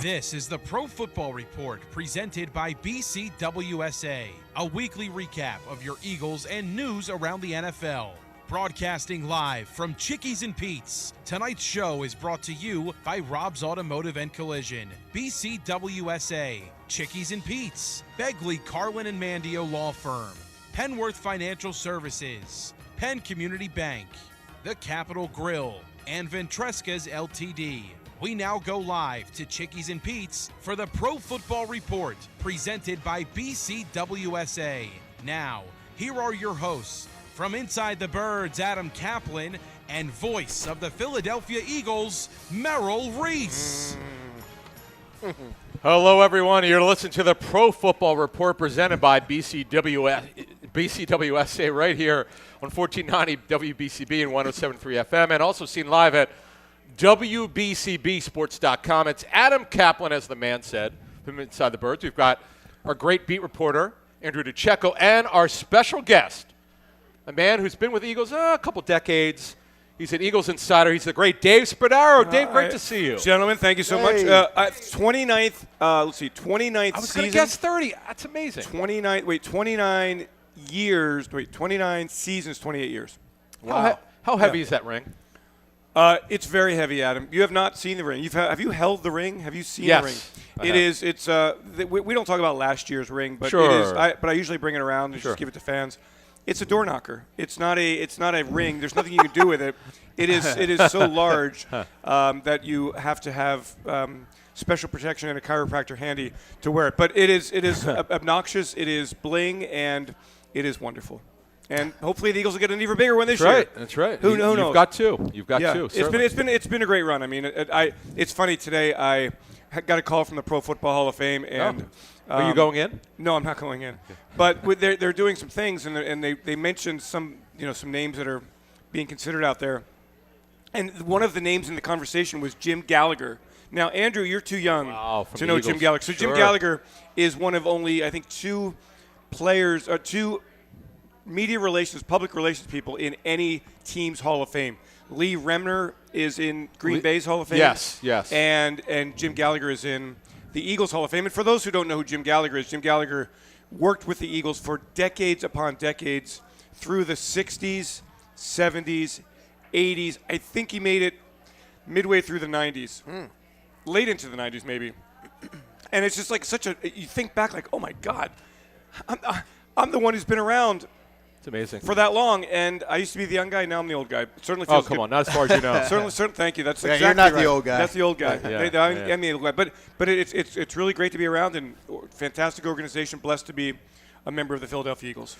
This is the Pro Football Report presented by BCWSA, a weekly recap of your Eagles and news around the NFL. Broadcasting live from Chickie's and Pete's, tonight's show is brought to you by Rob's Automotive and Collision, BCWSA, Chickie's and Pete's, Begley, Carlin and Mandio Law Firm, Penworth Financial Services, Penn Community Bank, The Capitol Grill, and Ventresca's LTD. We now go live to Chickie's and Pete's for the Pro Football Report, presented by BCWSA. Now, here are your hosts. From Inside the Birds, Adam Caplan, and voice of the Philadelphia Eagles, Merrill Reese. Hello, everyone. You're listening to the Pro Football Report presented by BCWSA right here on 1490 WBCB and 107.3 FM, and also seen live at WBCBsports.com. It's Adam Caplan, as the man said, from Inside the Birds. We've got our great beat reporter, Andrew DiCecco, and our special guest, a man who's been with the Eagles a couple decades. He's an Eagles insider. He's the great Dave Spadaro. Dave, great to see you. Gentlemen, thank you so much. 29th, let's see, 29th season. I was going to guess 30. That's amazing. 29 years. 29 seasons, 28 years. Wow. How heavy is that ring? It's very heavy, Adam. You have not seen the ring. Have you held the ring? Have you seen the ring? We don't talk about last year's ring, but sure. It is. But I usually bring it around and just give it to fans. It's a door knocker. It's not a ring. There's nothing you can do with it. It is so large that you have to have special protection and a chiropractor handy to wear it. But it is obnoxious. It is bling, and it is wonderful. And hopefully the Eagles will get an even bigger one this year. That's right. Who knows? You've got two. You've got two. It's been a great run. I mean, it's funny today. I got a call from the Pro Football Hall of Fame, and are you going in? No, I'm not going in. But they're doing some things, and they mentioned some names that are being considered out there. And one of the names in the conversation was Jim Gallagher. Now, Andrew, you're too young to know Jim Gallagher. So Jim Gallagher is one of only, I think, two media relations, public relations people in any team's Hall of Fame. Lee Remner is in Green Bay's Hall of Fame. Yes. And Jim Gallagher is in the Eagles Hall of Fame. And for those who don't know who Jim Gallagher is, Jim Gallagher worked with the Eagles for decades upon decades through the 60s, 70s, 80s. I think he made it midway through the 90s, late into the 90s maybe. And it's just like you think back like, oh my God, I'm the one who's been around. It's amazing. For that long, and I used to be the young guy, now I'm the old guy. It certainly feels come good. on, not as far as you know. Certainly, thank you. That's exactly you're not right. the old guy. That's the old guy. I'm the old guy. But it's really great to be around, and fantastic organization. Blessed to be a member of the Philadelphia Eagles.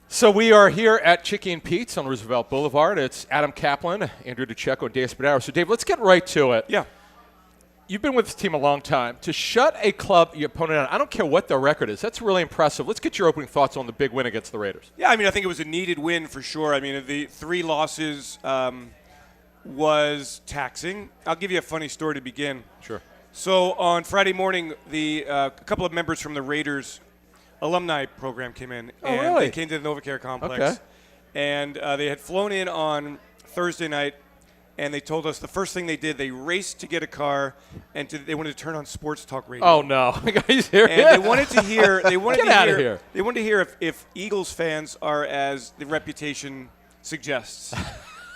So we are here at Chickie and Pete's on Roosevelt Boulevard. It's Adam Caplan, Andrew DiCecco, and Dave Spadaro. So, Dave, let's get right to it. Yeah. You've been with this team a long time. To shut a club, your opponent out, I don't care what their record is. That's really impressive. Let's get your opening thoughts on the big win against the Raiders. Yeah, I mean, I think it was a needed win for sure. I mean, the 3 losses was taxing. I'll give you a funny story to begin. Sure. So on Friday morning, a couple of members from the Raiders alumni program came in. And really? They came to the NovaCare complex. Okay. And they had flown in on Thursday night. And they told us the first thing they did, they raced to get a car, and they wanted to turn on sports talk radio. Oh no, guys, here. And they wanted to hear. They wanted Get out of here. They wanted to hear if Eagles fans are as the reputation suggests,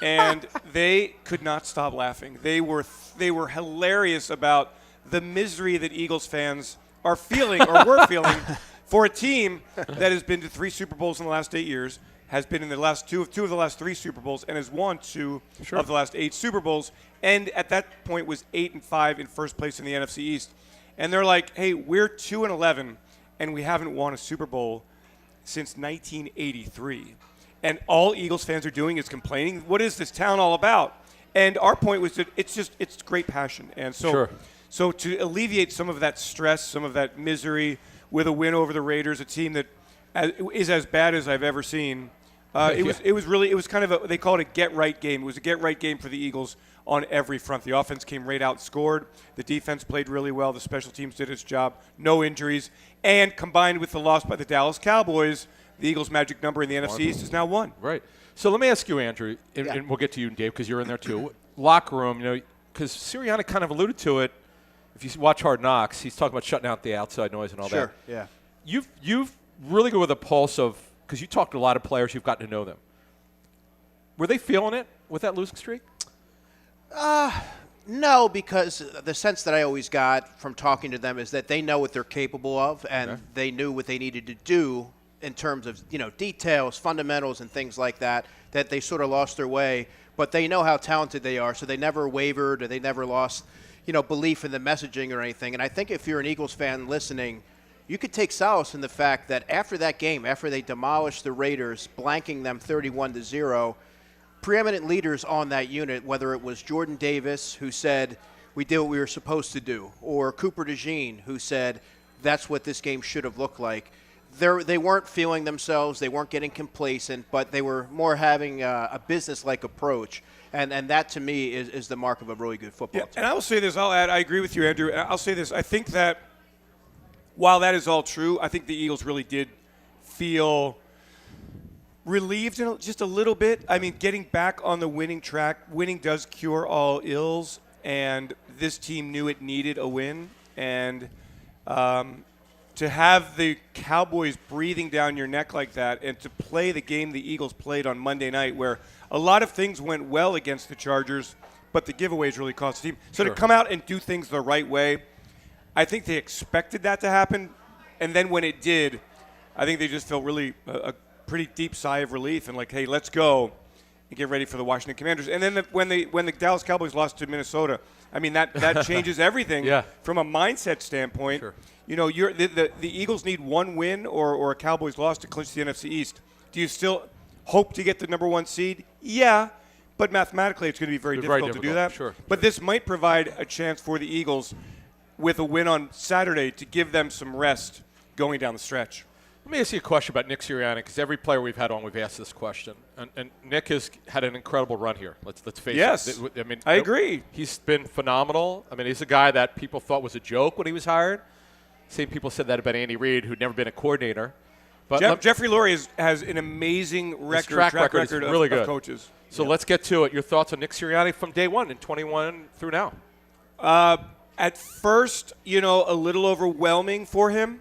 and they could not stop laughing. They were hilarious about the misery that Eagles fans are feeling or were feeling for a team that has been to 3 Super Bowls in the last 8 years. Has been in the last two of the last 3 Super Bowls, and has won 2 of the last 8 Super Bowls, and at that point was 8-5 in first place in the NFC East. And they're like, hey, we're 2-11, and we haven't won a Super Bowl since 1983. And all Eagles fans are doing is complaining. What is this town all about? And our point was that it's great passion. And so to alleviate some of that stress, some of that misery with a win over the Raiders, a team that is as bad as I've ever seen. It was kind of they call it a get-right game. It was a get-right game for the Eagles on every front. The offense came right out, scored. The defense played really well. The special teams did its job. No injuries. And combined with the loss by the Dallas Cowboys, the Eagles' magic number in the NFC East is now 1. Right. So let me ask you, Andrew, and we'll get to you and Dave because you're in there too. Locker room, because Sirianni kind of alluded to it. if you watch Hard Knocks, he's talking about shutting out the outside noise and all that. Sure, yeah. You've really go with a pulse of, because you talked to a lot of players, you've gotten to know them. Were they feeling it with that losing streak? No, because the sense that I always got from talking to them is that they know what they're capable of, and they knew what they needed to do in terms of, details, fundamentals, and things like that, that they sort of lost their way. But they know how talented they are, so they never wavered or they never lost, belief in the messaging or anything. And I think if you're an Eagles fan listening, you could take solace in the fact that after that game, after they demolished the Raiders, blanking them 31-0, preeminent leaders on that unit, whether it was Jordan Davis, who said, we did what we were supposed to do, or Cooper DeJean, who said, that's what this game should have looked like. They weren't feeling themselves, they weren't getting complacent, but they were more having a business-like approach. And that, to me, is the mark of a really good football team. And I will say this, I'll add, I agree with you, Andrew. I'll say this, I think that while that is all true, I think the Eagles really did feel relieved just a little bit. I mean, getting back on the winning track, winning does cure all ills, and this team knew it needed a win. And to have the Cowboys breathing down your neck like that, and to play the game the Eagles played on Monday night, where a lot of things went well against the Chargers, but the giveaways really cost the team. So to come out and do things the right way, I think they expected that to happen. And then when it did, I think they just felt really a pretty deep sigh of relief and like, hey, let's go and get ready for the Washington Commanders. And then when the Dallas Cowboys lost to Minnesota, I mean, that changes everything from a mindset standpoint. Sure. The Eagles need one win or a Cowboys loss to clinch the NFC East. Do you still hope to get the number one seed? Yeah, but mathematically it's going to be very difficult to do that. Sure. But this might provide a chance for the Eagles with a win on Saturday to give them some rest going down the stretch. Let me ask you a question about Nick Sirianni, because every player we've had on, we've asked this question. And Nick has had an incredible run here. Let's face it. Yes, I mean, I agree. He's been phenomenal. I mean, he's a guy that people thought was a joke when he was hired. Same people said that about Andy Reid, who'd never been a coordinator. But Jeffrey Lurie has an amazing track record really good. of coaches. So let's get to it. Your thoughts on Nick Sirianni from day one in 21 through now? At first, a little overwhelming for him.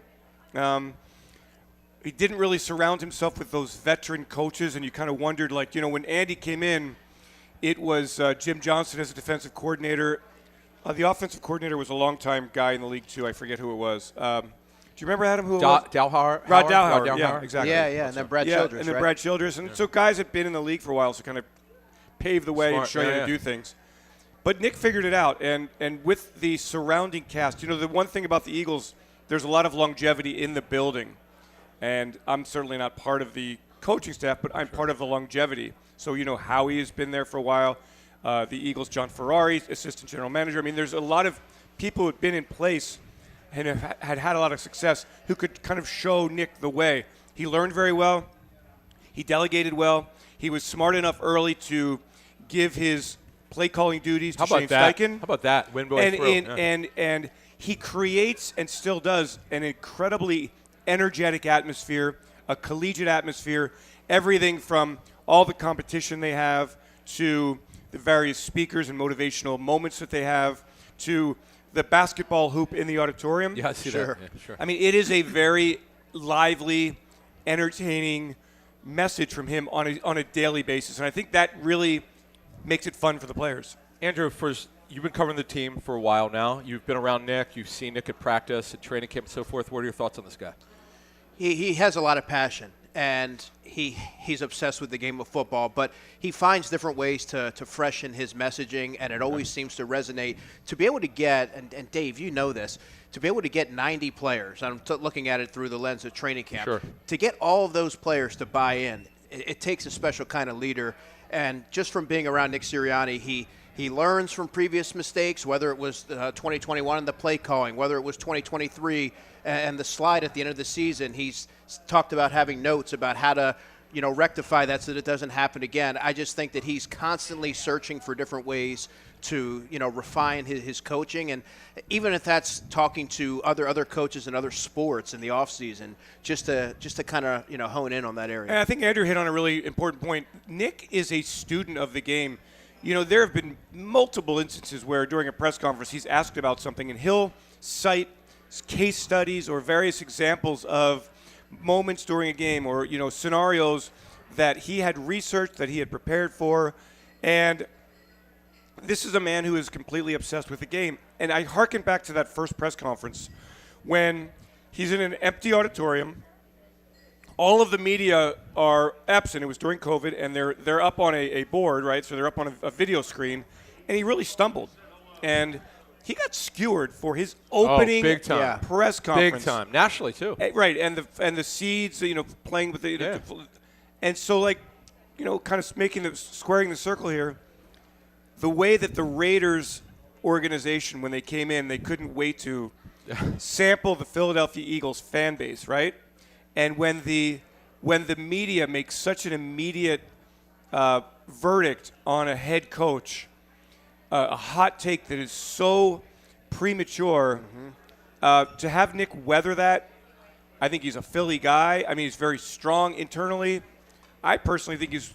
He didn't really surround himself with those veteran coaches, and you kind of wondered, when Andy came in, it was Jim Johnson as a defensive coordinator. The offensive coordinator was a longtime guy in the league, too. I forget who it was. Do you remember, Adam, who it was? Dowhauer. Rod Dowhauer. Yeah, exactly. Yeah, and then Brad Childress, and then Brad Childress. And so guys had been in the league for a while, so kind of pave the way and show you how to do things. But Nick figured it out, and with the surrounding cast, the one thing about the Eagles, there's a lot of longevity in the building. And I'm certainly not part of the coaching staff, but I'm part of the longevity. So, Howie has been there for a while. The Eagles, John Ferrari, assistant general manager. I mean, there's a lot of people who have been in place and have had a lot of success who could kind of show Nick the way. He learned very well. He delegated well. He was smart enough early to give his play-calling duties to Shane Steichen. How about that? And he creates and still does an incredibly energetic atmosphere, a collegiate atmosphere, everything from all the competition they have to the various speakers and motivational moments that they have to the basketball hoop in the auditorium. Yeah, I see that. Yeah, sure. I mean, it is a very lively, entertaining message from him on a daily basis, and I think that really makes it fun for the players. Andrew, you've been covering the team for a while now. You've been around Nick. You've seen Nick at practice, at training camp, and so forth. What are your thoughts on this guy? He has a lot of passion, and he's obsessed with the game of football, but he finds different ways to freshen his messaging, and it always seems to resonate. To be able to get, and Dave, you know this, to be able to get 90 players, I'm looking at it through the lens of training camp, to get all of those players to buy in, it takes a special kind of leader. And just from being around Nick Sirianni, he learns from previous mistakes, whether it was 2021 and the play calling, whether it was 2023 and the slide at the end of the season. He's talked about having notes about how to, rectify that so that it doesn't happen again. I just think that he's constantly searching for different ways to, refine his coaching. And even if that's talking to other coaches in other sports in the offseason, just to kind of, hone in on that area. And I think Andrew hit on a really important point. Nick is a student of the game. there have been multiple instances where during a press conference he's asked about something and he'll cite case studies or various examples of moments during a game or, scenarios that he had researched, that he had prepared for. And this is a man who is completely obsessed with the game. And I hearken back to that first press conference when he's in an empty auditorium. All of the media are absent. It was during COVID, and they're up on a board, right? So they're up on a video screen, and he really stumbled. And he got skewered for his opening big time. press conference. Big time. Nationally, too. Right, and the seeds, playing with the and so, kind of squaring the circle here, the way that the Raiders organization, when they came in, they couldn't wait to sample the Philadelphia Eagles fan base, right? And when the media makes such an immediate verdict on a head coach, a hot take that is so premature, to have Nick weather that, I think he's a Philly guy. I mean, he's very strong internally. I personally think he's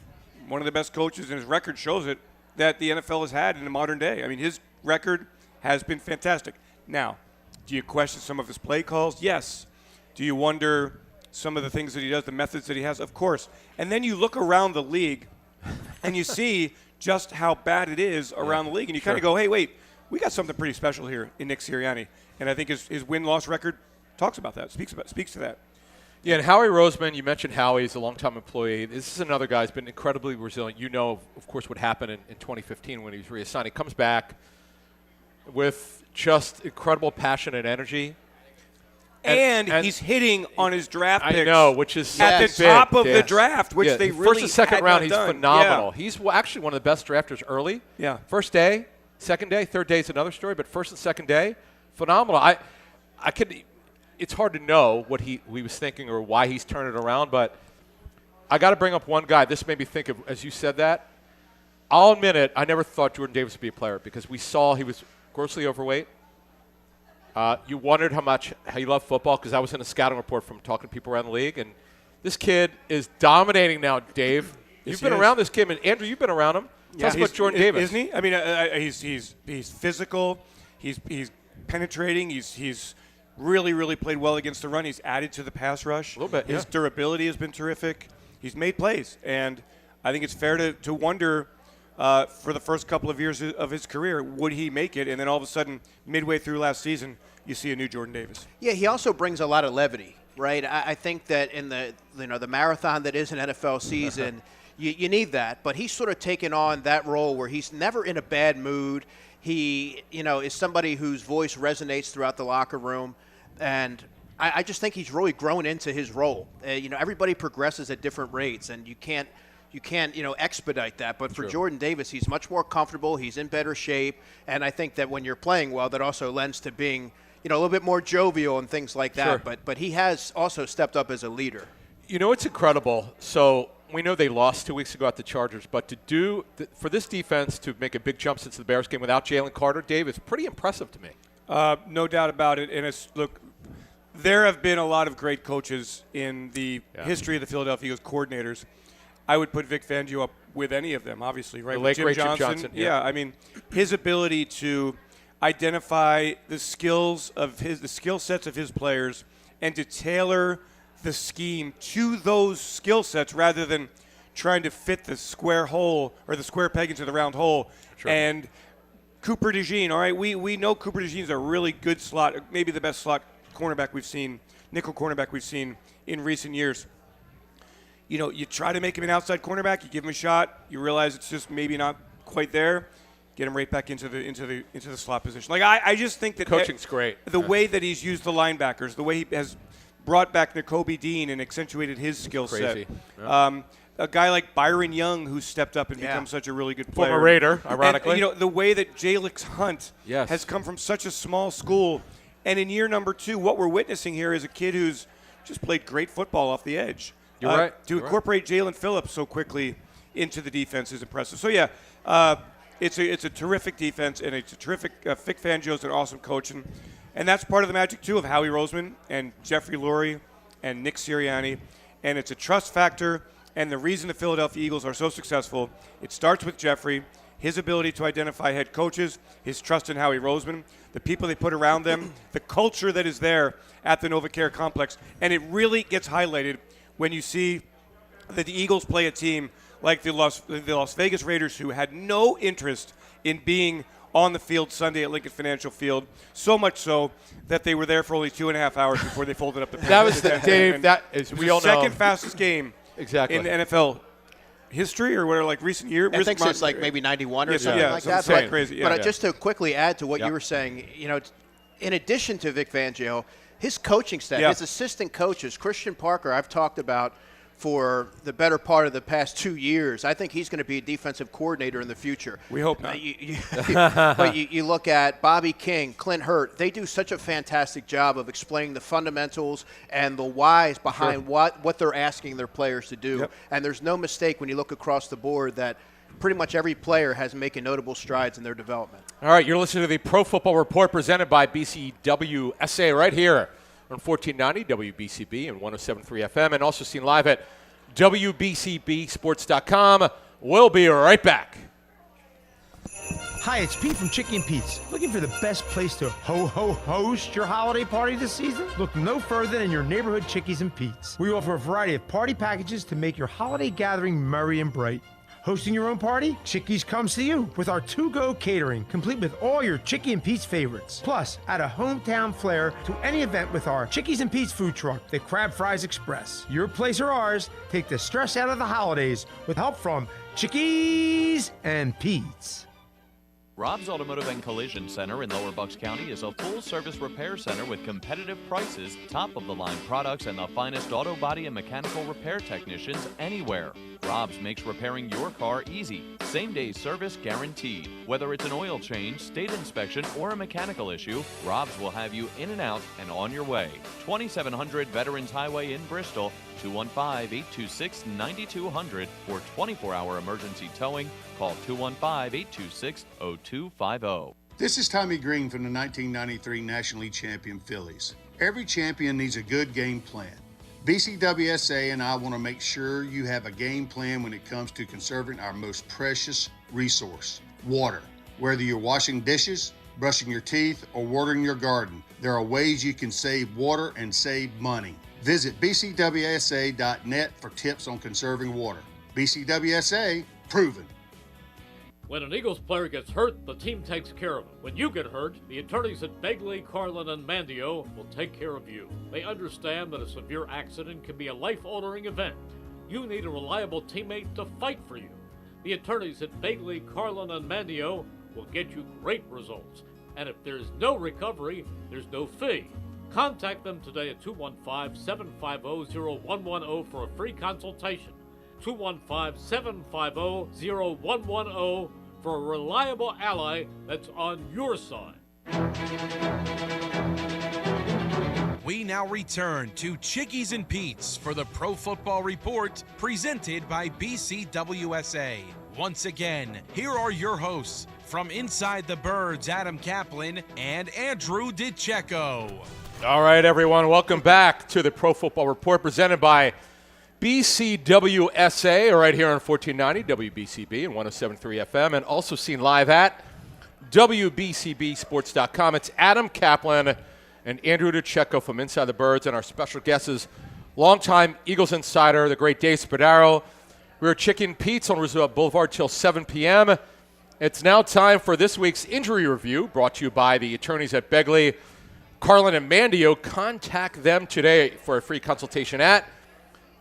one of the best coaches, and his record shows it, that the NFL has had in the modern day. I mean, his record has been fantastic. Now, do you question some of his play calls? Yes. Do you wonder some of the things that he does, the methods that he has? Of course. And then you look around the league, and you see just how bad it is around the league, and you kind of go, hey, wait, we got something pretty special here in Nick Sirianni. And I think his win-loss record talks about that, speaks to that. Yeah, and Howie Roseman, you mentioned Howie. He's a longtime employee. This is another guy who's been incredibly resilient. You know, of course, what happened in 2015 when he was reassigned. He comes back with just incredible passion and energy. And he's hitting on his draft picks. I know, which is at the top of the draft, which they really first and second had round, not he's done. phenomenal. Yeah. He's actually one of the best drafters early. Yeah. First day, second day, third day is another story, but first and second day, phenomenal. I could. It's hard to know what he was thinking or why he's turned it around, but I got to bring up one guy. This made me think of, as you said that, I'll admit it, I never thought Jordan Davis would be a player because we saw he was grossly overweight. You wondered how he loved football because I was in a scouting report from talking to people around the league, and this kid is dominating now, Dave. You've been around this kid, and Andrew, you've been around him. Tell us about Jordan Davis. Isn't he? I mean, he's physical. He's penetrating. He's really played well against the run. He's added to the pass rush. A little bit, His durability has been terrific. He's made plays, and I think it's fair to wonder for the first couple of years of his career, would he make it? And then all of a sudden, midway through last season, you see a new Jordan Davis. Yeah, he also brings a lot of levity, right? I think that in the marathon that is an NFL season, you need that. But he's sort of taken on that role where he's never in a bad mood. He, is somebody whose voice resonates throughout the locker room. And I just think he's really grown into his role. Everybody progresses at different rates, and you can't expedite that. But for Jordan Davis, he's much more comfortable. He's in better shape. And I think that when you're playing well, that also lends to being, a little bit more jovial and things like that. Sure. But he has also stepped up as a leader. It's incredible. So we know they lost 2 weeks ago at the Chargers, but for this defense to make a big jump since the Bears game without Jalen Carter, Dave, it's pretty impressive to me. No doubt about it. And look, there have been a lot of great coaches in the history of the Philadelphia Eagles coordinators. I would put Vic Fangio up with any of them, obviously, right? The late great Jim Johnson. Yeah, I mean, his ability to identify the skill sets of his players and to tailor the scheme to those skill sets rather than trying to fit the square hole or the square peg into the round hole. Sure. And Cooper DeJean, all right, we know Cooper DeJean's a really good slot, maybe the best slot cornerback we've seen, nickel cornerback we've seen in recent years. You try to make him an outside cornerback, you give him a shot, you realize it's just maybe not quite there, get him right back into the slot position. Like I just think that coaching's great. The way that he's used the linebackers, the way he has brought back Nakobe Dean and accentuated his skill set. Yeah. A guy like Byron Young who's stepped up and become such a really good player. Former Raider, ironically. And, the way that Jalix Hunt Yes. has come from such a small school. And in year number 2, what we're witnessing here is a kid who's just played great football off the edge. You're right. To incorporate Jalen Phillips so quickly into the defense is impressive. So, it's a terrific defense, and it's a terrific Vic Fangio's an awesome coach. And that's part of the magic, too, of Howie Roseman and Jeffrey Lurie and Nick Sirianni. And it's a trust factor. And the reason the Philadelphia Eagles are so successful, it starts with Jeffrey, his ability to identify head coaches, his trust in Howie Roseman, the people they put around them, the culture that is there at the NovaCare complex. And it really gets highlighted when you see that the Eagles play a team like the Las Vegas Raiders, who had no interest in being on the field Sunday at Lincoln Financial Field, so much so that they were there for only 2.5 hours before they folded up the pants. That was the Dave. That is, we all know, second fastest game exactly in NFL history, or whatever, like recent year. I think since like maybe 91 or something like that. But crazy. But just to quickly add to what you were saying, in addition to Vic Fangio, his coaching staff, his assistant coaches, Christian Parker, I've talked about for the better part of the past 2 years. I think he's going to be a defensive coordinator in the future. We hope not. But you look at Bobby King, Clint Hurt. They do such a fantastic job of explaining the fundamentals and the whys behind what they're asking their players to do. And there's no mistake when you look across the board that pretty much every player has making notable strides in their development. All right, you're listening to the Pro Football Report presented by BCWSA right here on 1490 WBCB and 107.3 FM, and also seen live at WBCBsports.com. We'll be right back. Hi, it's Pete from Chickie and Pete's. Looking for the best place to host your holiday party this season? Look no further than your neighborhood Chickies and Pete's. We offer a variety of party packages to make your holiday gathering merry and bright. Hosting your own party? Chickie's comes to you with our to-go catering, complete with all your Chickie and Pete's favorites. Plus, add a hometown flair to any event with our Chickies and Pete's food truck, the Crab Fries Express. Your place or ours, take the stress out of the holidays with help from Chickies and Pete's. Rob's Automotive and Collision Center in Lower Bucks County is a full-service repair center with competitive prices, top-of-the-line products, and the finest auto body and mechanical repair technicians anywhere. Rob's makes repairing your car easy. Same-day service guaranteed. Whether it's an oil change, state inspection, or a mechanical issue, Rob's will have you in and out and on your way. 2700 Veterans Highway in Bristol, 215-826-9200 for 24-hour emergency towing. Call 215-826-0250. This is Tommy Green from the 1993 National League champion Phillies. Every champion needs a good game plan. BCWSA and I want to make sure you have a game plan when it comes to conserving our most precious resource, water. Whether you're washing dishes, brushing your teeth, or watering your garden, there are ways you can save water and save money. Visit bcwsa.net for tips on conserving water. BCWSA, proven. When an Eagles player gets hurt, the team takes care of him. When you get hurt, the attorneys at Begley, Carlin, and Mandio will take care of you. They understand that a severe accident can be a life-altering event. You need a reliable teammate to fight for you. The attorneys at Begley, Carlin, and Mandio will get you great results. And if there's no recovery, there's no fee. Contact them today at 215-750-0110 for a free consultation. 215-750-0110 for a reliable ally that's on your side. We now return to Chickies and Pete's for the Pro Football Report presented by BCWSA. Once again, here are your hosts from Inside the Birds, Adam Caplan and Andrew DiCecco. All right, everyone, welcome back to the Pro Football Report presented by BCWSA right here on 1490 WBCB and 107.3 FM, and also seen live at WBCBsports.com. It's Adam Caplan and Andrew DiCecco from Inside the Birds, and our special guest is longtime Eagles insider, the great Dave Spadaro. We're Chickie and Pete's on Roosevelt Boulevard till 7 p.m. It's now time for this week's injury review, brought to you by the attorneys at Begley, Carlin, and Mandio. Contact them today for a free consultation at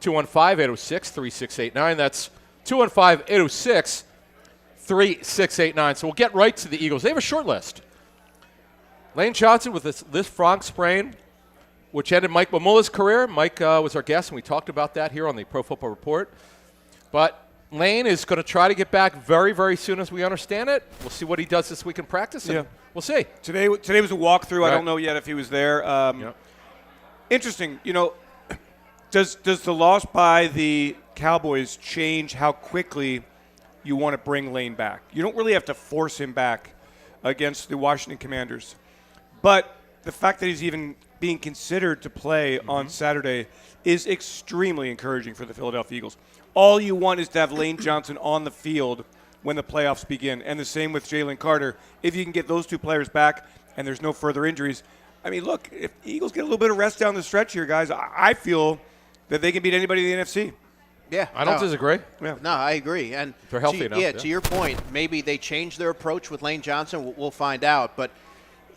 215-806-3689. That's 215-806-3689. So we'll get right to the Eagles. They have a short list. Lane Johnson with this Frank sprain, which ended Mike Mamula's career. Mike was our guest, and we talked about that here on the Pro Football Report. But Lane is going to try to get back very, very soon as we understand it. We'll see what he does this week in practice, and we'll see. Today was a walkthrough. Right. I don't know yet if he was there. Interesting, Does the loss by the Cowboys change how quickly you want to bring Lane back? You don't really have to force him back against the Washington Commanders. But the fact that he's even being considered to play on Saturday is extremely encouraging for the Philadelphia Eagles. All you want is to have Lane Johnson on the field when the playoffs begin. And the same with Jalen Carter. If you can get those two players back and there's no further injuries, I mean, look, if the Eagles get a little bit of rest down the stretch here, guys, I feel that they can beat anybody in the NFC. Yeah, I don't disagree. Yeah. No, I agree. And they're healthy enough. Yeah, to your point, maybe they change their approach with Lane Johnson. We'll find out. But,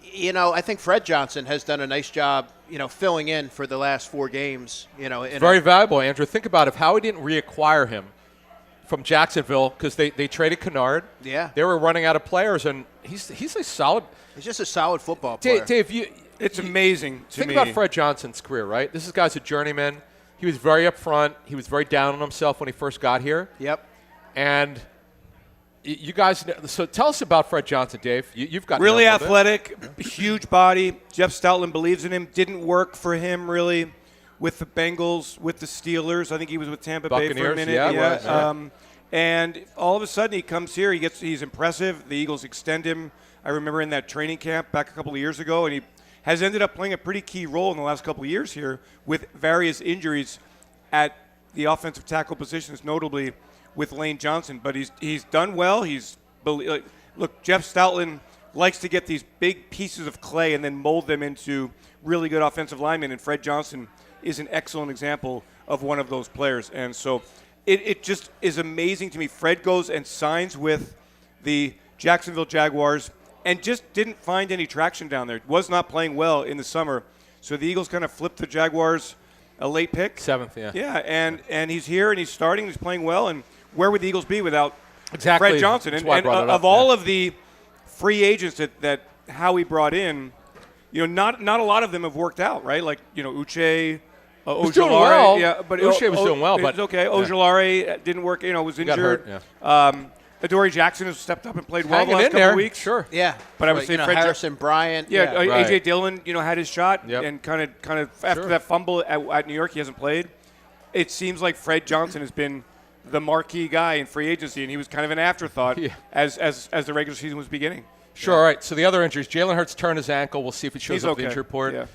I think Fred Johnson has done a nice job, filling in for the last 4 games. Very valuable, Andrew. Think about if Howie didn't reacquire him from Jacksonville because they traded Kennard. Yeah. They were running out of players, and he's a solid. He's just a solid football player. Dave, it's amazing to think me. about Fred Johnson's career, right? This guy's a journeyman. He was very upfront. He was very down on himself when he first got here. Yep. And you guys, so tell us about Fred Johnson, Dave. You've got really athletic, huge body. Jeff Stoutland believes in him. Didn't work for him really with the Bengals, with the Steelers. I think he was with Tampa Bay for a minute. Yeah. And all of a sudden he comes here. He's impressive. The Eagles extend him. I remember in that training camp back a couple of years ago, and he has ended up playing a pretty key role in the last couple of years here with various injuries at the offensive tackle positions, notably with Lane Johnson. But he's done well. Look, Jeff Stoutland likes to get these big pieces of clay and then mold them into really good offensive linemen, and Fred Johnson is an excellent example of one of those players. And so it just is amazing to me. Fred goes and signs with the Jacksonville Jaguars and just didn't find any traction down there. Was not playing well in the summer. So the Eagles kind of flipped the Jaguars a late pick. 7th, yeah. Yeah, and he's here and he's starting. He's playing well. And where would the Eagles be without Fred Johnson? That's And, why I and brought it of up, all yeah. of the free agents that Howie brought in, not a lot of them have worked out, right? Like, Uche, was doing well. Yeah, but Uche was doing well, but it's okay. yeah. Ojulari didn't work. Was Got injured. hurt, yeah. Adoree Jackson has stepped up and played well the Hanging last in couple there. of weeks. Sure. Yeah. But I would say Fred Harrison Bryant. Yeah, Right. A.J. Dillon, had his shot, Yep. and kind of after that fumble at New York, he hasn't played. It seems like Fred Johnson has been the marquee guy in free agency, and he was kind of an afterthought as the regular season was beginning. Sure, all right. So the other injuries, Jalen Hurts turned his ankle. We'll see if he shows He's up okay. in the injury report. Yeah.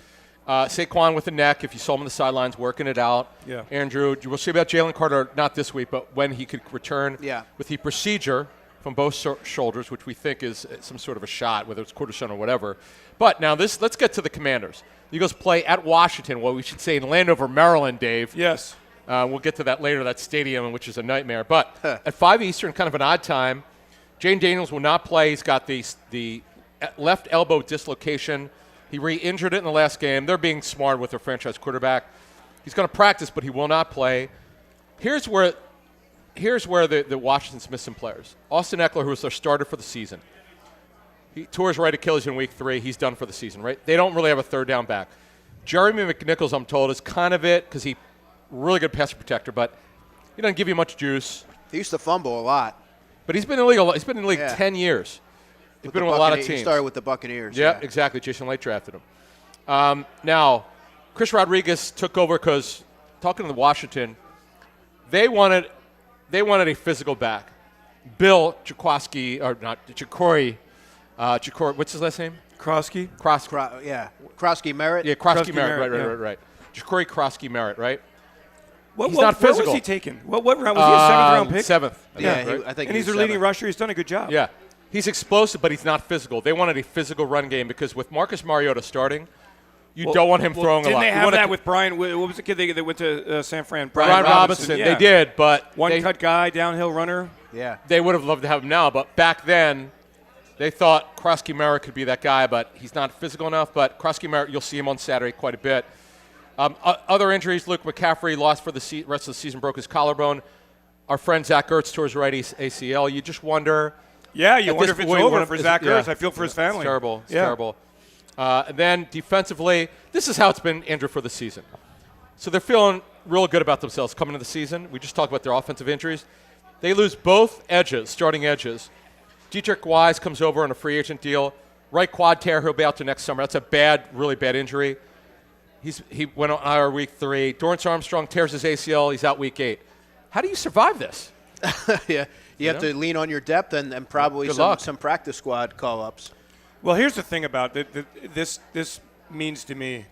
Saquon with the neck, if you saw him on the sidelines working it out. Yeah. Andrew, we'll see about Jalen Carter, not this week, but when he could return with the procedure from both shoulders, which we think is some sort of a shot, whether it's cortisone or whatever. But now let's get to the Commanders. The Eagles play at Washington, well, we should say in Landover, Maryland, Dave. Yes. We'll get to that later, that stadium, which is a nightmare. But at 5 Eastern, kind of an odd time, Jane Daniels will not play. He's got the left elbow dislocation. He re-injured it in the last game. They're being smart with their franchise quarterback. He's going to practice, but he will not play. Here's where the Washington's missed some players. Austin Eckler, who was their starter for the season. He tore his right Achilles in week 3. He's done for the season, right? They don't really have a third down back. Jeremy McNichols, I'm told, is kind of it because he's really good pass protector, but he doesn't give you much juice. He used to fumble a lot. But he's been in the league 10 years. He's been with a lot of teams. He started with the Buccaneers. Yep, exactly. Jason Light drafted him. Now, Chris Rodriguez took over because, talking to Washington, they wanted a physical back. Bill Jaworski, or not, Jacory, what's his last name? Krosky? Krosky Merritt. Yeah, Krosky Merritt, right. Jacory Krosky Merritt, right? He's not physical. Where was he taken? What round? Was he a 7th round pick? 7th. I think and he's their leading rusher. He's done a good job. Yeah. He's explosive, but he's not physical. They wanted a physical run game because with Marcus Mariota starting, you don't want him throwing a lot. Didn't they have that with Brian? What was the kid that went to San Fran? Brian Robinson. Yeah. They did, but one-cut guy, downhill runner. Yeah. They would have loved to have him now, but back then they thought Krosky Merritt could be that guy, but he's not physical enough. But Krosky Merritt, you'll see him on Saturday quite a bit. Other injuries, Luke McCaffrey lost for the rest of the season, broke his collarbone. Our friend Zach Ertz tore his right ACL. You just wonder. Yeah, you wonder if it's over for Zach Ertz. I feel for his family. It's terrible. It's terrible. And then defensively, this is how it's been, Andrew, for the season. So they're feeling real good about themselves coming into the season. We just talked about their offensive injuries. They lose both starting edges. Dietrich Wise comes over on a free agent deal. Right quad tear, he'll be out to next summer. That's a really bad injury. He went on IR week 3. Dorrance Armstrong tears his ACL. He's out week 8. How do you survive this? Yeah, you have to lean on your depth and probably some practice squad call-ups. Well, here's the thing about it. This means to me,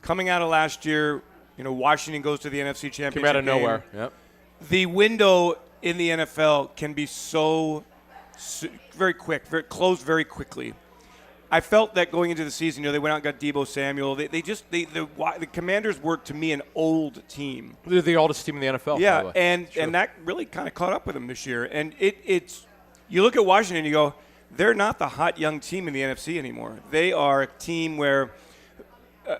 coming out of last year, Washington goes to the NFC Championship Came out of game. nowhere. Yep. The window in the NFL can be so very quick, closed very quickly. I felt that going into the season, they went out and got Deebo Samuel. The Commanders were, to me, an old team. They're the oldest team in the NFL. Yeah, by the way. and that really kind of caught up with them this year. And it's you look at Washington, and you go, they're not the hot young team in the NFC anymore. They are a team where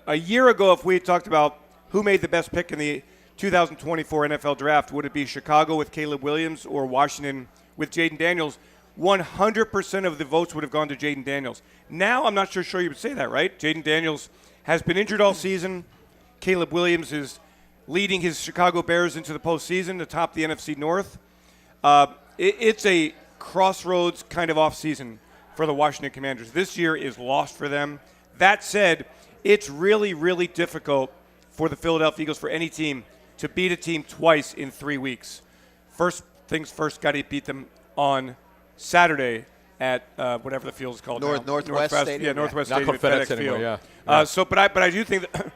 a year ago, if we had talked about who made the best pick in the 2024 NFL Draft, would it be Chicago with Caleb Williams or Washington with Jaden Daniels? 100% of the votes would have gone to Jaden Daniels. Now, I'm not sure you would say that, right? Jaden Daniels has been injured all season. Caleb Williams is leading his Chicago Bears into the postseason to top the NFC North. It's a crossroads kind of offseason for the Washington Commanders. This year is lost for them. That said, it's really, really difficult for the Philadelphia Eagles, for any team, to beat a team twice in 3 weeks. First things first, got to beat them on Saturday at whatever the field is called. Northwest Stadium. Yeah, Northwest Not Stadium. called FedEx Field. anymore, yeah. But I do think that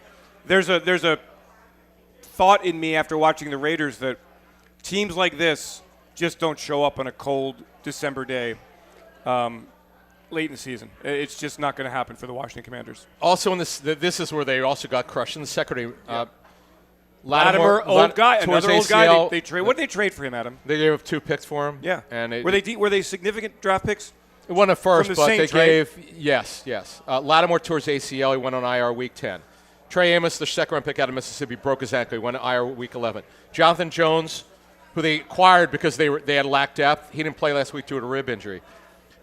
there's a thought in me after watching the Raiders that teams like this just don't show up on a cold December day late in the season. It's just not going to happen for the Washington Commanders. Also, this is where they also got crushed in the secondary. Latimer, old guy, another old guy. They trade. What did they trade for him, Adam? They gave up 2 picks for him. Yeah. And were they significant draft picks? It wasn't at first, From the but Saints, they gave yes. Lattimore tore his ACL. He went on IR week 10. Trey Amos, the second-round pick out of Mississippi, broke his ankle. He went on IR week 11. Jonathan Jones, who they acquired because they had lacked depth, he didn't play last week due to a rib injury.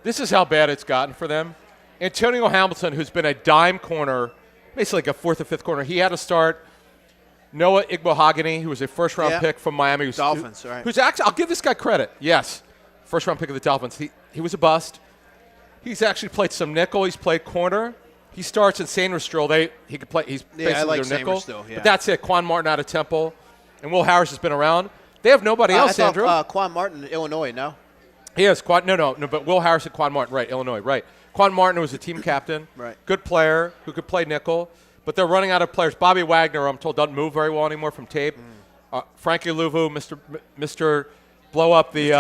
This is how bad it's gotten for them. Antonio Hamilton, who's been a dime corner, basically like a fourth or fifth corner, he had to start. Noah Igbohagany, who was a first-round pick from Miami. Dolphins, right. Who's actually, I'll give this guy credit. Yes, first-round pick of the Dolphins. He was a bust. He's actually played some nickel. He's played corner. He starts in Sainristil. He could play. He's basically I like their nickel. Sainristil, yeah. But that's it. Quan Martin out of Temple, and Will Harris has been around. They have nobody else, I Andrew. thought, Quan Martin, Illinois, no? He has no. But Will Harris and Quan Martin, right? Illinois, right? Quan Martin was a team captain, right? Good player who could play nickel. But they're running out of players. Bobby Wagner, I'm told, doesn't move very well anymore from tape. Frankie Louvu, Mr. Blow up the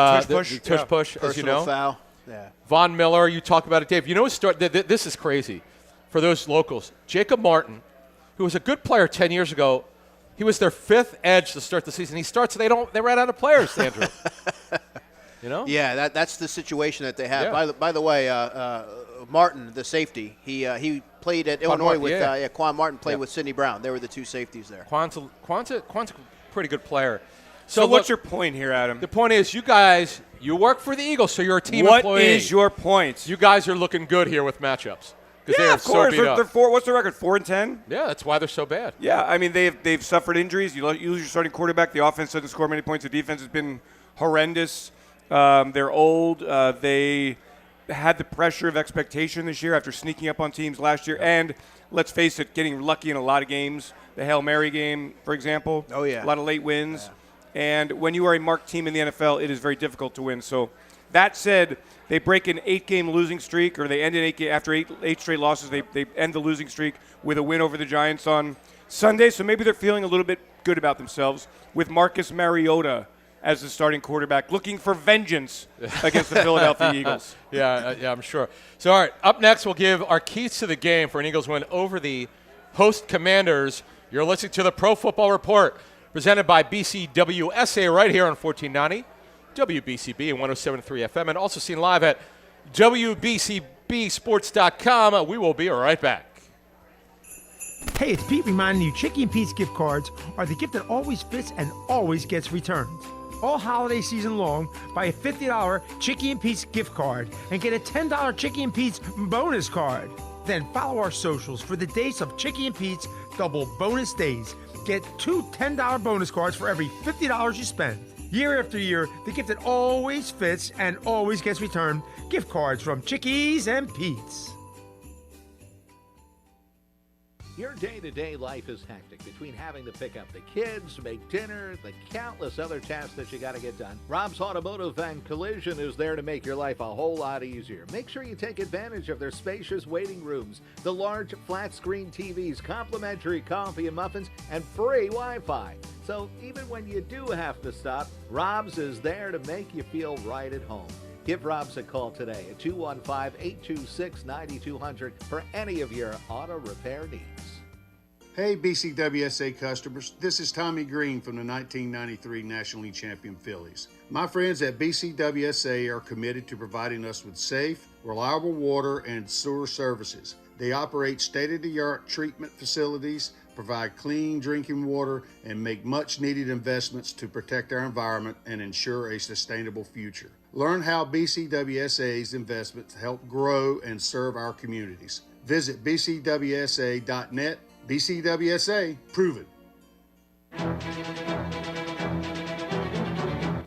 tush push, as you know. Foul. Yeah. Von Miller, you talk about it, Dave. You know, this is crazy for those locals. Jacob Martin, who was a good player 10 years ago, he was their 5th edge to start the season. He starts, they ran out of players, Andrew. You know? Yeah, that's the situation that they have. Yeah. By the way, Martin, the safety, he played at Illinois with Quan Martin played with Sidney Brown. They were the 2 safeties there. Quan's a pretty good player. So what's your point here, Adam? The point is, you guys, you work for the Eagles, so you're a team employee. What is your point? You guys are looking good here with matchups. Yeah, of course. They're 4. What's the record? 4-10. Yeah, that's why they're so bad. Yeah, I mean they've suffered injuries. You lose your starting quarterback. The offense doesn't score many points. The defense has been horrendous. They're old. They had the pressure of expectation this year after sneaking up on teams last year. And let's face it, getting lucky in a lot of games. The Hail Mary game, for example. Oh, yeah. A lot of late wins. Yeah. And when you are a marked team in the NFL, it is very difficult to win. So that said, they break an 8-game losing streak, or they end an 8-game after eight straight losses. They end the losing streak with a win over the Giants on Sunday. So maybe they're feeling a little bit good about themselves with Marcus Mariota as the starting quarterback, looking for vengeance against the Philadelphia Eagles. Yeah, I'm sure. So, all right, up next, we'll give our keys to the game for an Eagles win over the host Commanders. You're listening to the Pro Football Report, presented by BCWSA right here on 1490, WBCB and 107.3 FM, and also seen live at WBCBsports.com. We will be right back. Hey, it's Pete reminding you Chickie and Pete's gift cards are the gift that always fits and always gets returned. All holiday season long, buy a $50 Chickie and Pete's gift card and get a $10 Chickie and Pete's bonus card. Then follow our socials for the days of Chickie and Pete's double bonus days. Get 2 $10 bonus cards for every $50 you spend. Year after year, the gift that always fits and always gets returned. Gift cards from Chickies and Pete's. Your day-to-day life is hectic between having to pick up the kids, make dinner, the countless other tasks that you got to get done. Rob's Automotive and Collision is there to make your life a whole lot easier. Make sure you take advantage of their spacious waiting rooms, the large flat-screen TVs, complimentary coffee and muffins, and free Wi-Fi. So even when you do have to stop, Rob's is there to make you feel right at home. Give Rob's a call today at 215-826-9200 for any of your auto repair needs. Hey, BCWSA customers, this is Tommy Green from the 1993 National League champion Phillies. My friends at BCWSA are committed to providing us with safe, reliable water and sewer services. They operate state-of-the-art treatment facilities, provide clean drinking water, and make much-needed investments to protect our environment and ensure a sustainable future. Learn how BCWSA's investments help grow and serve our communities. Visit bcwsa.net. BCWSA, proven.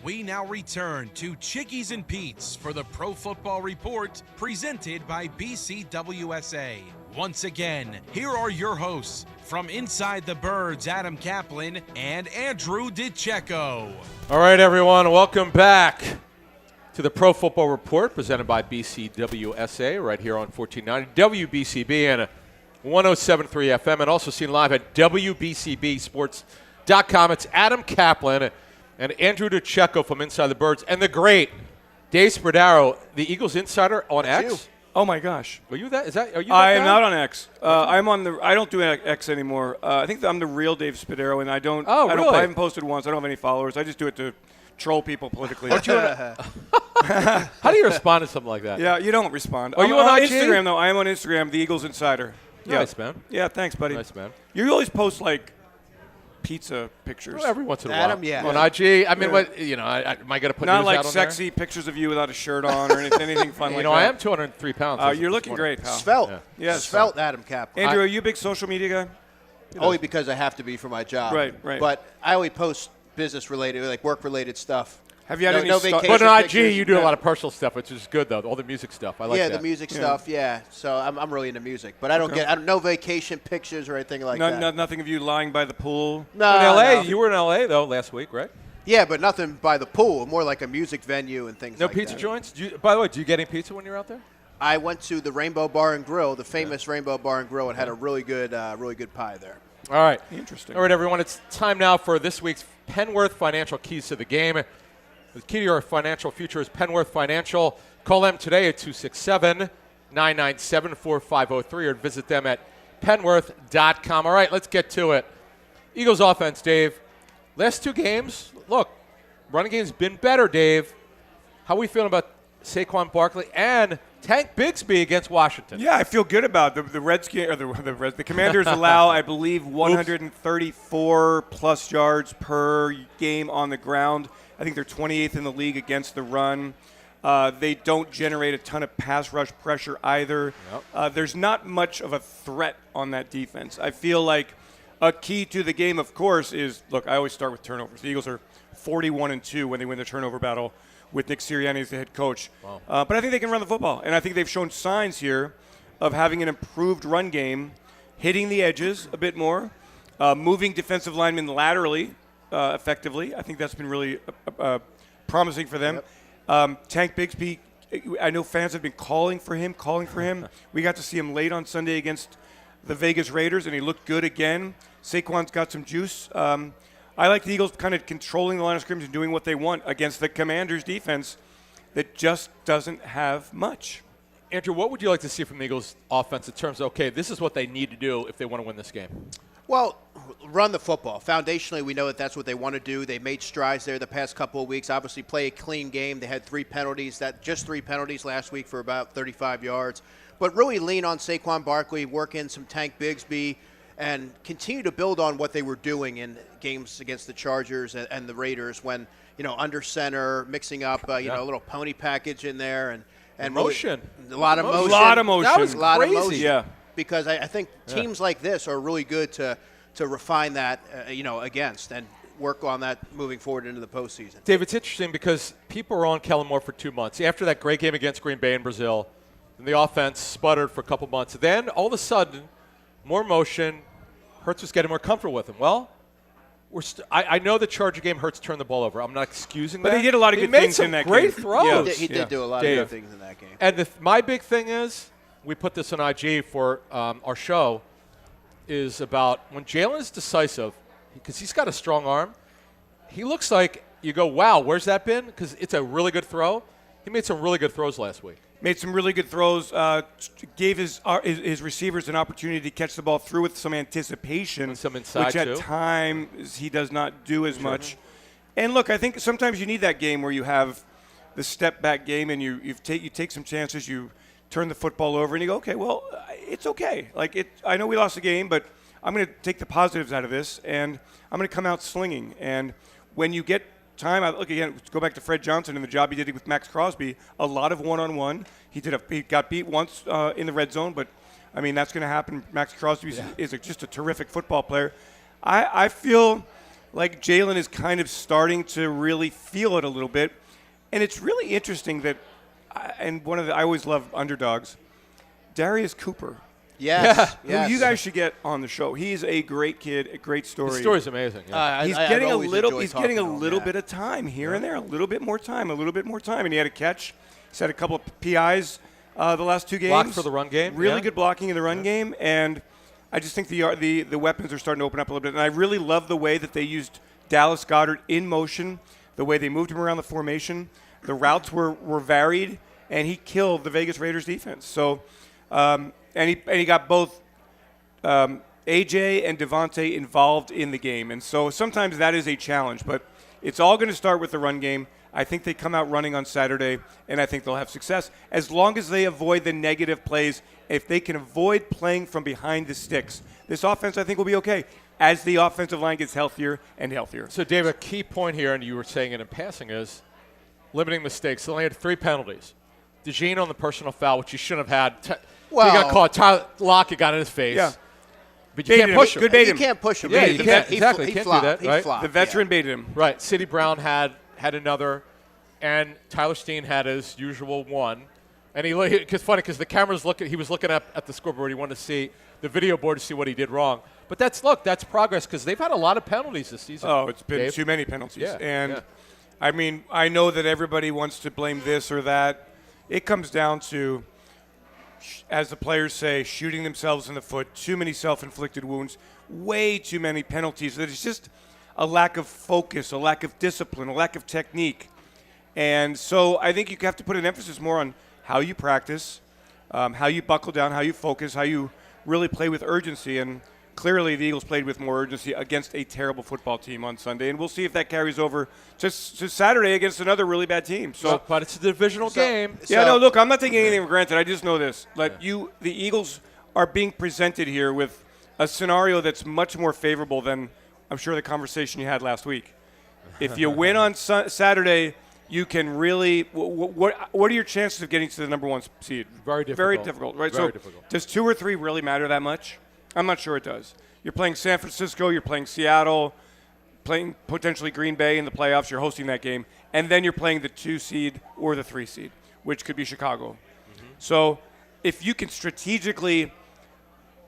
We now return to Chickies and Pete's for the Pro Football Report presented by BCWSA. Once again, here are your hosts from Inside the Birds, Adam Caplan and Andrew DiCecco. All right, everyone, welcome back to the Pro Football Report presented by BCWSA right here on 1490 WBCB and 107.3 FM, and also seen live at WBCBsports.com. It's Adam Caplan and Andrew DiCecco from Inside the Birds, and the great Dave Spadaro, the Eagles insider on X. You. Oh my gosh! Are you that? Are you? I am not on X. I'm on the. I don't do X anymore. I think I'm the real Dave Spadaro, and I don't. Oh, really? I haven't posted once. I don't have any followers. I just do it to troll people politically. How do you respond to something like that? Yeah, you don't respond. Are you on IG? Instagram though? I am on Instagram, the Eagles Insider. Nice, man. Yeah, thanks, buddy. Nice, man. You always post like pizza pictures. Well, every once in a Adam, while. yeah. On IG, I mean, what, you know, am I going to put Not news like out on sexy pictures of you without a shirt on or anything fun like that. You know, I am 203 pounds. You're looking great, pal. Svelte. Yeah, Svelte Adam Caplan. Andrew, are you a big social media guy? Only because I have to be for my job. Right. But I only post business-related, like work-related stuff. Have you had any vacation But on IG, pictures? you do a lot of personal stuff, which is good, though. All the music stuff. I like that. Yeah, the music stuff, yeah. So I'm really into music. But I don't no vacation pictures or anything like that. Nothing of you lying by the pool? No, In L.A., no. you were in L.A., though, last week, right? Yeah, but nothing by the pool. More like a music venue and things No like pizza that. joints? By the way, do you get any pizza when you're out there? I went to the Rainbow Bar and Grill, the famous Rainbow Bar and Grill, and had a really good pie there. All right. Interesting. All right, everyone. It's time now for this week's Penworth Financial Keys to the Game. The key to your financial future is Penworth Financial. Call them today at 267-997-4503 or visit them at penworth.com. All right, let's get to it. Eagles offense, Dave. Last two games, look, running game's been better, Dave. How are we feeling about Saquon Barkley and Tank Bigsby against Washington? Yeah, I feel good about the Redskins. Or the Commanders allow, I believe, 134 plus yards per game on the ground. I think they're 28th in the league against the run. They don't generate a ton of pass rush pressure either. Yep. There's not much of a threat on that defense. I feel like a key to the game, of course, is, look, I always start with turnovers. The Eagles are 41-2 when they win the turnover battle with Nick Sirianni as the head coach. Wow. But I think they can run the football, and I think they've shown signs here of having an improved run game, hitting the edges a bit more, moving defensive linemen laterally effectively. I think that's been really promising for them. Yep. Tank Bigsby, I know fans have been calling for him. We got to see him late on Sunday against the Vegas Raiders, and he looked good again. Saquon's got some juice. I like the Eagles kind of controlling the line of scrimmage and doing what they want against the Commanders' defense that just doesn't have much. Andrew, what would you like to see from the Eagles' offense in terms of, okay, this is what they need to do if they want to win this game? Well, run the football. Foundationally, we know that that's what they want to do. They made strides there the past couple of weeks. Obviously, play a clean game. They had three penalties last week for about 35 yards. But really lean on Saquon Barkley, work in some Tank Bigsby, and continue to build on what they were doing in games against the Chargers and the Raiders when, under center, mixing up, a little pony package in there. And motion. Really, a lot of motion. That was a lot crazy. of motion. Yeah. Because I think teams like this are really good to refine that, against and work on that moving forward into the postseason. Dave, it's interesting because people were on Kellen Moore for 2 months. After that great game against Green Bay in Brazil, and the offense sputtered for a couple months. Then, all of a sudden, more motion. Hurts was getting more comfortable with him. Well, I know the Charger game Hurts turned the ball over. I'm not excusing that. But he did a lot of good things in that game. He made some great throws. He did do a lot Dave. of good things in that game. And my big thing is, we put this on IG for our show, is about when Jalen is decisive, because he's got a strong arm, he looks like you go, wow, where's that been? Because it's a really good throw. He made some really good throws last week. Made some really good throws. Gave his receivers an opportunity to catch the ball through with some anticipation, And some inside, which at too. times he does not do as much. And look, I think sometimes you need that game where you have the step back game and you take some chances. You turn the football over and you go, okay, well, it's okay. I know we lost the game, but I'm going to take the positives out of this and I'm going to come out slinging. And when you get time, look again. Go back to Fred Johnson and the job he did with Max Crosby. A lot of one-on-one. He got beat once in the red zone, but I mean that's going to happen. Max Crosby is just a terrific football player. I feel like Jalen is kind of starting to really feel it a little bit, and it's really interesting that. I always love underdogs. Darius Cooper. Yes. Who you guys should get on the show. He's a great kid, a great story. The story's amazing. Yeah. He's getting a little bit of time here and there, a little bit more time, and he had a catch. He's had a couple of PIs the last 2 games. Blocked for the run game. Really good blocking in the run game, and I just think the weapons are starting to open up a little bit. And I really love the way that they used Dallas Goedert in motion, the way they moved him around the formation. The routes were varied, and he killed the Vegas Raiders defense. So, and he got both AJ and Devontae involved in the game. And so sometimes that is a challenge, but it's all going to start with the run game. I think they come out running on Saturday, and I think they'll have success as long as they avoid the negative plays. If they can avoid playing from behind the sticks, this offense I think will be okay as the offensive line gets healthier and healthier. So, Dave, a key point here, and you were saying it in passing, is limiting mistakes. They only had 3 penalties. DeJean on the personal foul, which you shouldn't have had. He got caught. Tyler Lockett got in his face. Yeah. But you can't push him. You can't push him. Yeah, you can't. Exactly. He Can't flopped. do that, He right? flopped. The veteran baited him. Right. Sidney Brown had another, and Tyler Steen had his usual one. And it's funny because the camera's he was looking up at the scoreboard. He wanted to see the video board to see what he did wrong. But that's progress because they've had a lot of penalties this season. Oh, it's been Dave. too many penalties. Yeah, and yeah. I mean, I know that everybody wants to blame this or that. It comes down to, as the players say, shooting themselves in the foot, too many self-inflicted wounds, way too many penalties. That it's just a lack of focus, a lack of discipline, a lack of technique. And so I think you have to put an emphasis more on how you practice, how you buckle down, how you focus, how you really play with urgency. And clearly the Eagles played with more urgency against a terrible football team on Sunday. And we'll see if that carries over to Saturday against another really bad team. So, But it's a divisional game. Look, I'm not taking anything for granted. I just know this. The Eagles are being presented here with a scenario that's much more favorable than, I'm sure, the conversation you had last week. If you win on Saturday, you can really what are your chances of getting to the number 1 seed? Very difficult. Very difficult, right? Very so difficult. Does 2 or 3 really matter that much? I'm not sure it does. You're playing San Francisco, you're playing Seattle, playing potentially Green Bay in the playoffs, you're hosting that game, and then you're playing the 2 seed or the 3 seed, which could be Chicago. Mm-hmm. So if you can strategically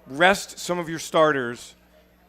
rest some of your starters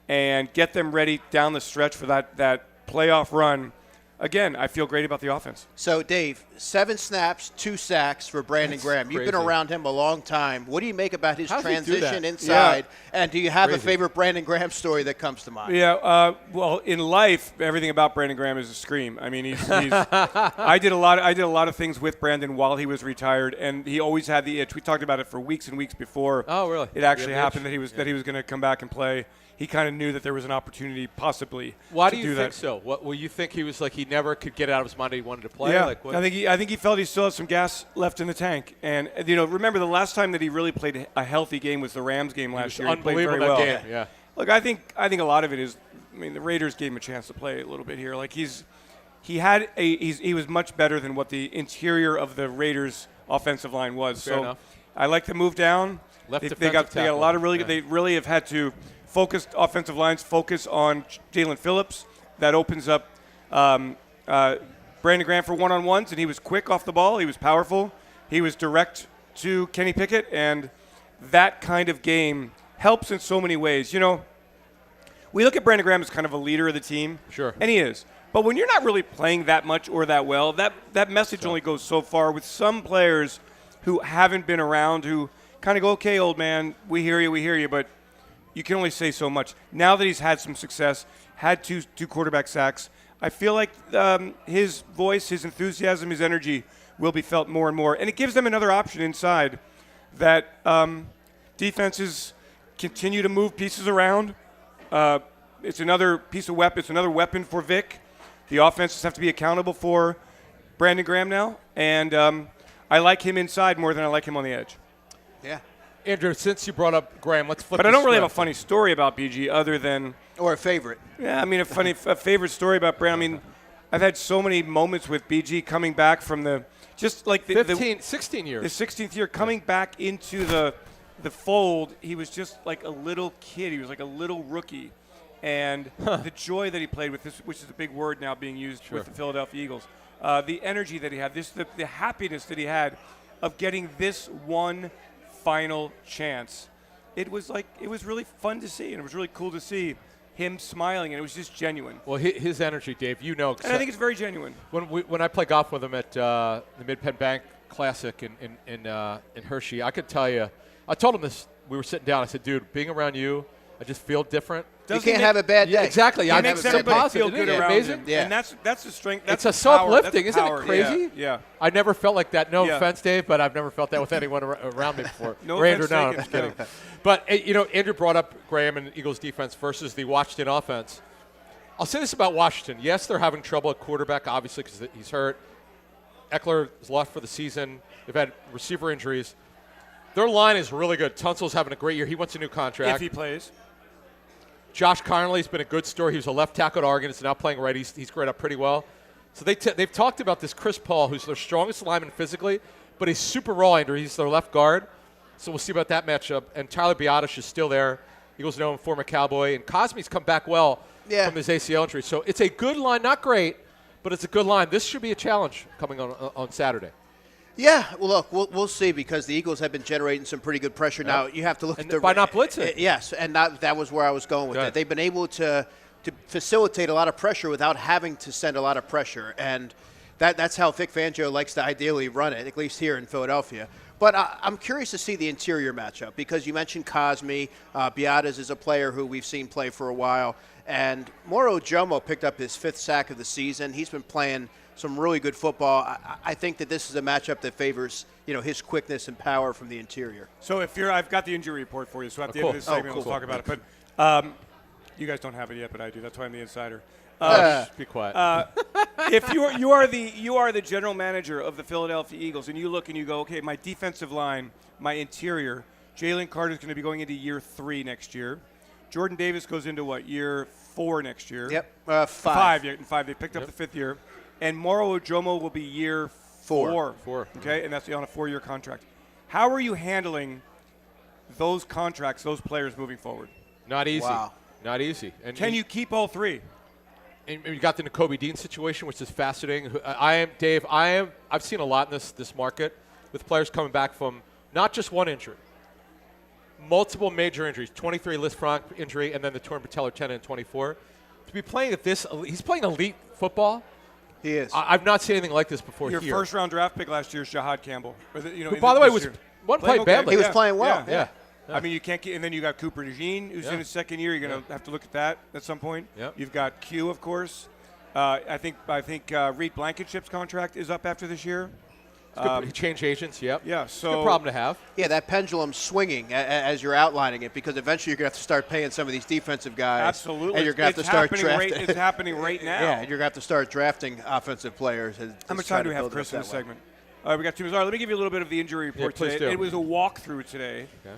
and get them ready down the stretch for that playoff run, again, I feel great about the offense. So, Dave, 7 snaps, 2 sacks for Brandon Graham. You've been crazy. around him a long time. What do you make about his How does he do transition that? inside? Yeah. And do you have Crazy. a favorite Brandon Graham story that comes to mind? Yeah, well, in life, everything about Brandon Graham is a scream. I mean, he's I did a lot of things with Brandon while he was retired, and he always had the itch. We talked about it for weeks and weeks before. Oh, really? It actually Yeah, happened that he was going to come back and play. He kind of knew that there was an opportunity, possibly. Why to do you think that. so? What will you think he was like? He never could get out of his mind that he wanted to play. Yeah, Like, what? I think he felt he still had some gas left in the tank. And remember the last time that he really played a healthy game was the Rams game last year. He played very Unbelievable well. that game. Yeah. Look, I think a lot of it is. I mean, the Raiders gave him a chance to play a little bit here. Like he was much better than what the interior of the Raiders offensive line was. Fair enough. I like the move down. Left They got a lot of really yeah. good. They really have had to focus offensive lines. Focus on Jalen Phillips. That opens up Brandon Graham for one-on-ones, and he was quick off the ball. He was powerful. He was direct to Kenny Pickett, and that kind of game helps in so many ways. We look at Brandon Graham as kind of a leader of the team. Sure. And he is. But when you're not really playing that much or that well, that message only goes so far with some players who haven't been around, who kind of go, okay, old man, we hear you, but you can only say so much. Now that he's had some success, had two quarterback sacks, I feel like his voice, his enthusiasm, his energy will be felt more and more. And it gives them another option inside that defenses continue to move pieces around. It's another piece of weapon. It's another weapon for Vic. The offenses have to be accountable for Brandon Graham now. And I like him inside more than I like him on the edge. Yeah. Andrew, since you brought up Graham, let's flip. But I don't really have a funny story about BG other than Or a favorite. Yeah, I mean, a favorite story about Brown. I mean, I've had so many moments with BG coming back from the 16 years. The 16th year coming back into the fold. He was just like a little kid. He was like a little rookie, and the joy that he played with this, which is a big word now being used with the Philadelphia Eagles. The energy that he had, the happiness that he had of getting this one final chance. It was really fun to see, and it was really cool to see him smiling, and it was just genuine. Well, his energy, Dave, you know. And I think it's very genuine. When I play golf with him at the Mid-Penn Bank Classic in Hershey, I could tell you, I told him this, we were sitting down, I said, dude, being around you, I just feel different. You can't have a bad day. Yeah, exactly. It makes everybody feel good around amazing? him. Yeah. And that's the strength. It's That's a the power. self-lifting, That's the isn't it power. crazy? Yeah. I never felt like that. No Yeah. offense, Dave, but I've never felt that with anyone around me before. No or Andrew, offense no, I'm taken. just kidding. But, Andrew brought up Graham and Eagles defense versus the Washington offense. I'll say this about Washington. Yes, they're having trouble at quarterback, obviously, because he's hurt. Eckler is lost for the season. They've had receiver injuries. Their line is really good. Tunsil's having a great year. He wants a new contract. If he plays. Josh Connolly's been a good story. He was a left tackle at Oregon. He's now playing right. He's great up pretty well. So they've talked about this Chris Paul, who's their strongest lineman physically, but he's super raw, Andrew. He's their left guard. So we'll see about that matchup. And Tyler Biadasz is still there. Eagles know him, former Cowboy. And Cosme's come back well from his ACL injury. So it's a good line. Not great, but it's a good line. This should be a challenge coming on Saturday. Yeah, well, look, we'll see because the Eagles have been generating some pretty good pressure. Now, you have to look at by not blitzing. Yes, and that was where I was going with it. They've been able to facilitate a lot of pressure without having to send a lot of pressure, and that's how Vic Fangio likes to ideally run it, at least here in Philadelphia. But I'm curious to see the interior matchup because you mentioned Cosme. Biadasz is a player who we've seen play for a while, and Moro Ojomo picked up his 5th sack of the season. He's been playing some really good football. I think that this is a matchup that favors, his quickness and power from the interior. So I've got the injury report for you. So at the end of this segment, we'll talk about it. But you guys don't have it yet, but I do. That's why I'm the insider. Be quiet. If you are the general manager of the Philadelphia Eagles, and you look and you go, okay, my defensive line, my interior, Jalen Carter's going to be going into year 3 next year. Jordan Davis goes into what, year 4 next year? Yep, 5. They picked up the 5th year. And Moro Ojomo will be year 4. Okay, and that's on a 4-year contract. How are you handling those contracts, those players moving forward? Not easy. Wow. Not easy. And Can you keep all 3? And you got the Nakobe Dean situation, which is fascinating. I've seen a lot in this market with players coming back from not just one injury, multiple major injuries, 23 Liz Frank injury, and then the torn patellar tendon in 24. To be playing at this, he's playing elite football. He is. I've not seen anything like this before. Your here. first-round draft pick last year is Shahad Campbell. Who, by the way, wasn't playing badly. He was playing well. Yeah. I mean, you can't get, and then you got Cooper DeJean, who's in his 2nd year. You're going to have to look at that at some point. Yep. You've got Q, of course. I think Reed Blankenship's contract is up after this year. He changed agents. Yep. Yeah. So good problem to have. Yeah, that pendulum swinging as you're outlining it, because eventually you're going to have to start paying some of these defensive guys. Absolutely. And you're going to have to start drafting. It's happening right now. Yeah, and you're going to have to start drafting offensive players. How much time do we have, Chris, in this segment? All right, we got 2 minutes. All right, let me give you a little bit of the injury report today. Do. It was a walkthrough today. Okay.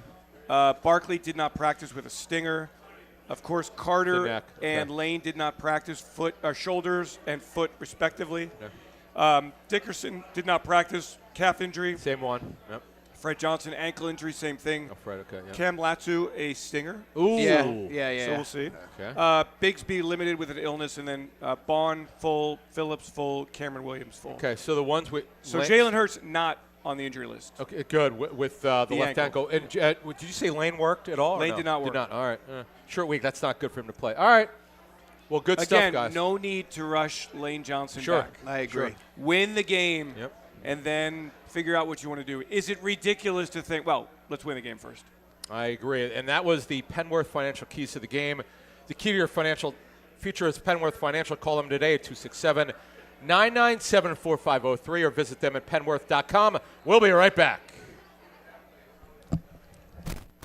Barkley did not practice with a stinger. Of course, Carter and Lane did not practice shoulders and foot, respectively. Okay. Dickerson did not practice, calf injury. Same one. Yep. Fred Johnson, ankle injury, same thing. Oh, Fred, okay. Yep. Cam Latsu, a stinger. Ooh. Yeah. So we'll see. Okay. Bigsby limited with an illness, and then Bond full, Phillips full, Cameron Williams full. Okay, so the ones with Jalen Hurts not on the injury list. Okay, good. With the left ankle. And did you say Lane worked at all? Lane did not work. Did not. All right. Short week. That's not good for him to play. All right. Well, good stuff, guys. Again, no need to rush Lane Johnson back. I agree. Sure. Win the game, Yep. and then figure out what you want to do. Is it ridiculous to think, well, let's win the game first? I agree. And that was the Penworth Financial Keys to the Game. The key to your financial future is Penworth Financial. Call them today at 997-4503 or visit them at penworth.com. We'll be right back.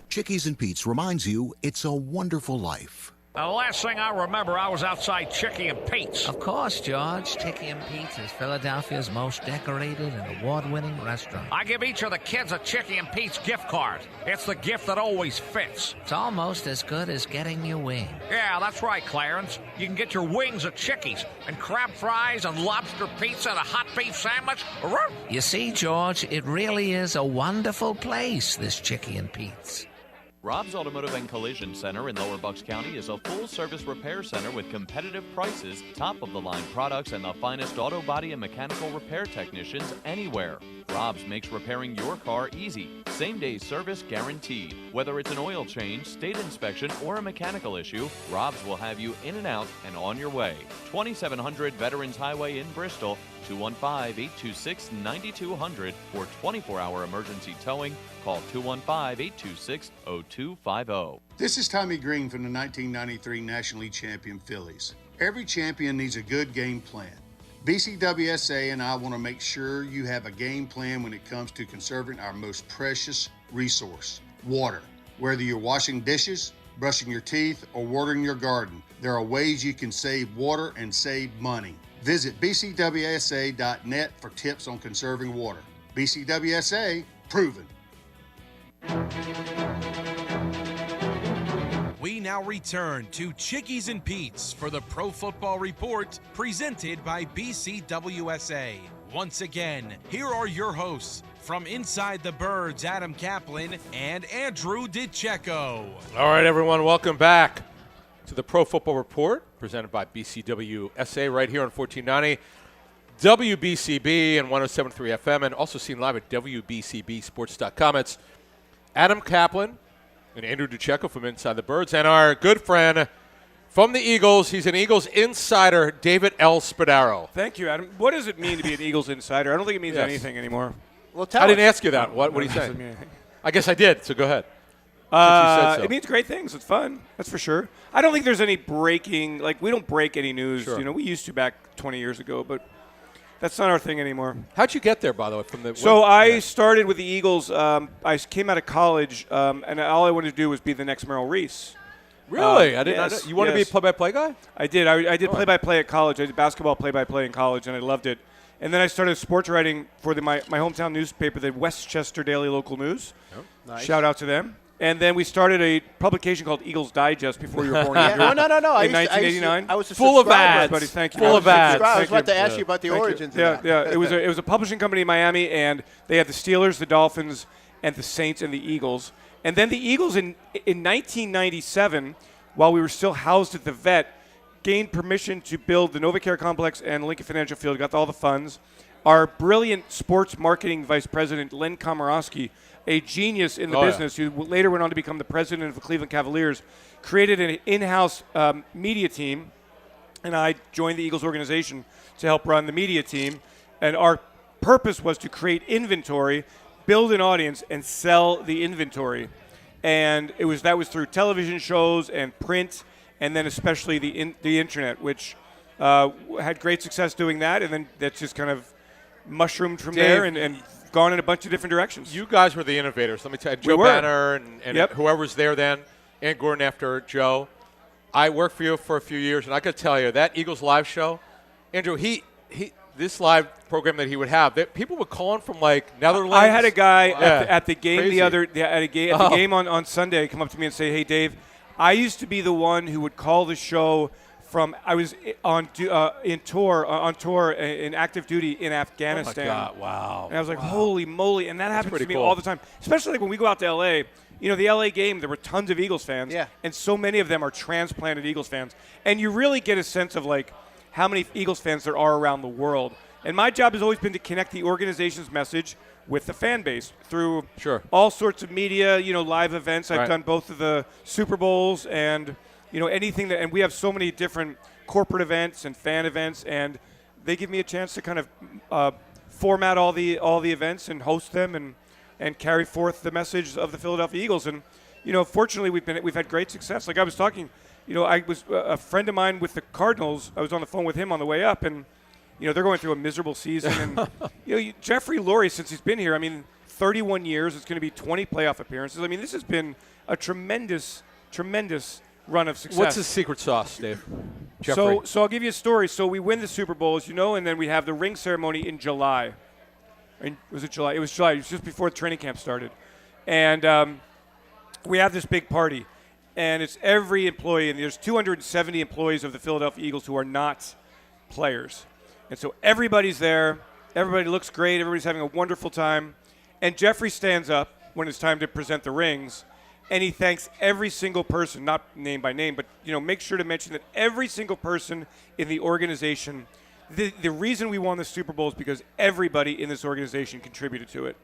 Chickies and Pete's reminds you it's a wonderful life. The last thing I remember, I was outside Chickie and Pete's. Of course, George. Chickie and Pete's is Philadelphia's most decorated and award-winning restaurant. I give each of the kids a Chickie and Pete's gift card. It's the gift that always fits. It's almost as good as getting your wings. Yeah, that's right, Clarence. You can get your wings at Chickie's, and crab fries and lobster pizza and a hot beef sandwich. You see, George, it really is a wonderful place, this Chickie and Pete's. Rob's Automotive and Collision Center in Lower Bucks County is a full-service repair center with competitive prices, top-of-the-line products, and the finest auto body and mechanical repair technicians anywhere. Rob's makes repairing your car easy. Same-day service guaranteed. Whether it's an oil change, state inspection, or a mechanical issue, Rob's will have you in and out and on your way. 2700 Veterans Highway in Bristol, 215-826-9200 for 24-hour emergency towing. Call 215-826-0250. This is Tommy Green from the 1993 National League champion Phillies. Every champion needs a good game plan. BCWSA and I want to make sure you have a game plan when it comes to conserving our most precious resource, water. Whether you're washing dishes, brushing your teeth, or watering your garden, there are ways you can save water and save money. Visit bcwsa.net for tips on conserving water. BCWSA, proven. We now return to Chickies and Pete's for the Pro Football Report presented by BCWSA. Once again, here are your hosts from Inside the Birds, Adam Caplan and Andrew DiCecco. All right, everyone, welcome back to the Pro Football Report presented by BCWSA right here on 1490 WBCB and 107.3 FM, and also seen live at WBCBsports.com. It's Adam Caplan and Andrew DiCecco from Inside the Birds, and our good friend from the Eagles, he's an Eagles insider, David L. Spadaro. Thank you, Adam. What does it mean to be an Eagles insider? I don't think it means anything anymore. Well, I didn't ask you that. What do you say? I guess I did, so go ahead. It means great things. It's fun. That's for sure. I don't think there's any breaking. Like, we don't break any news. Sure. You know, we used to back 20 years ago, but that's not our thing anymore. How'd you get there, by the way? I started with the Eagles. I came out of college, and all I wanted to do was be the next Merrill Reese. Really? I didn't. Yes, you want to be a play-by-play guy? I did. I did play-by-play at college. I did basketball play-by-play in college, and I loved it. And then I started sports writing for my hometown newspaper, the Westchester Daily Local News. Oh. Nice. Shout out to them. And then we started a publication called Eagles Digest before you were born. Yeah, no. In 1989. I was a full of subscriber. ads. Buddy, thank you. Full of ads. I was about Thank to ask you about the origins of that. Yeah. It was a publishing company in Miami, and they had the Steelers, the Dolphins, and the Saints and the Eagles. And then the Eagles in 1997, while we were still housed at the Vet, gained permission to build the NovaCare Complex and Lincoln Financial Field, got all the funds. Our brilliant sports marketing vice president, Len Komorowski, a genius in the business, who later went on to become the president of the Cleveland Cavaliers, created an in-house media team, and I joined the Eagles organization to help run the media team. And our purpose was to create inventory, build an audience, and sell the inventory. And that was through television shows and print, and then especially the internet, which had great success doing that, and then that's just kind of mushroomed from there and gone in a bunch of different directions. You guys were the innovators. Let me tell you, Joe Banner and whoever was there then, and Gordon after Joe. I worked for you for a few years, and I could tell you that Eagles Live show, Andrew, this live program that he would have, people would call in from like Netherlands. I had a guy at the game Crazy. at the game on Sunday come up to me and say, "Hey, Dave, I used to be the one who would call the show from. I was on tour in active duty in Afghanistan. Oh my God! Wow! And I was like, holy moly! And that happens to me cool. all the time, especially like when we go out to LA. You know, the LA game, there were tons of Eagles fans, and so many of them are transplanted Eagles fans, and you really get a sense of like how many Eagles fans there are around the world. And my job has always been to connect the organization's message with the fan base through all sorts of media, live events. I've done both of the Super Bowls and, anything that, and we have so many different corporate events and fan events, and they give me a chance to kind of format all the events and host them and carry forth the message of the Philadelphia Eagles. And, fortunately we've had great success. Like I was talking, I was a friend of mine with the Cardinals. I was on the phone with him on the way up, and they're going through a miserable season. And Jeffrey Lurie, since he's been here, 31 years. It's going to be 20 playoff appearances. This has been a tremendous, tremendous run of success. What's his secret sauce, Dave? Jeffrey. So I'll give you a story. So we win the Super Bowl, as you know, and then we have the ring ceremony in July. Was it July? It was July. It was just before the training camp started. And we have this big party. And it's every employee, and there's 270 employees of the Philadelphia Eagles who are not players. And so everybody's there. Everybody looks great. Everybody's having a wonderful time. And Jeffrey stands up when it's time to present the rings, and he thanks every single person, not name by name, but make sure to mention that every single person in the organization. The reason we won the Super Bowl is because everybody in this organization contributed to it.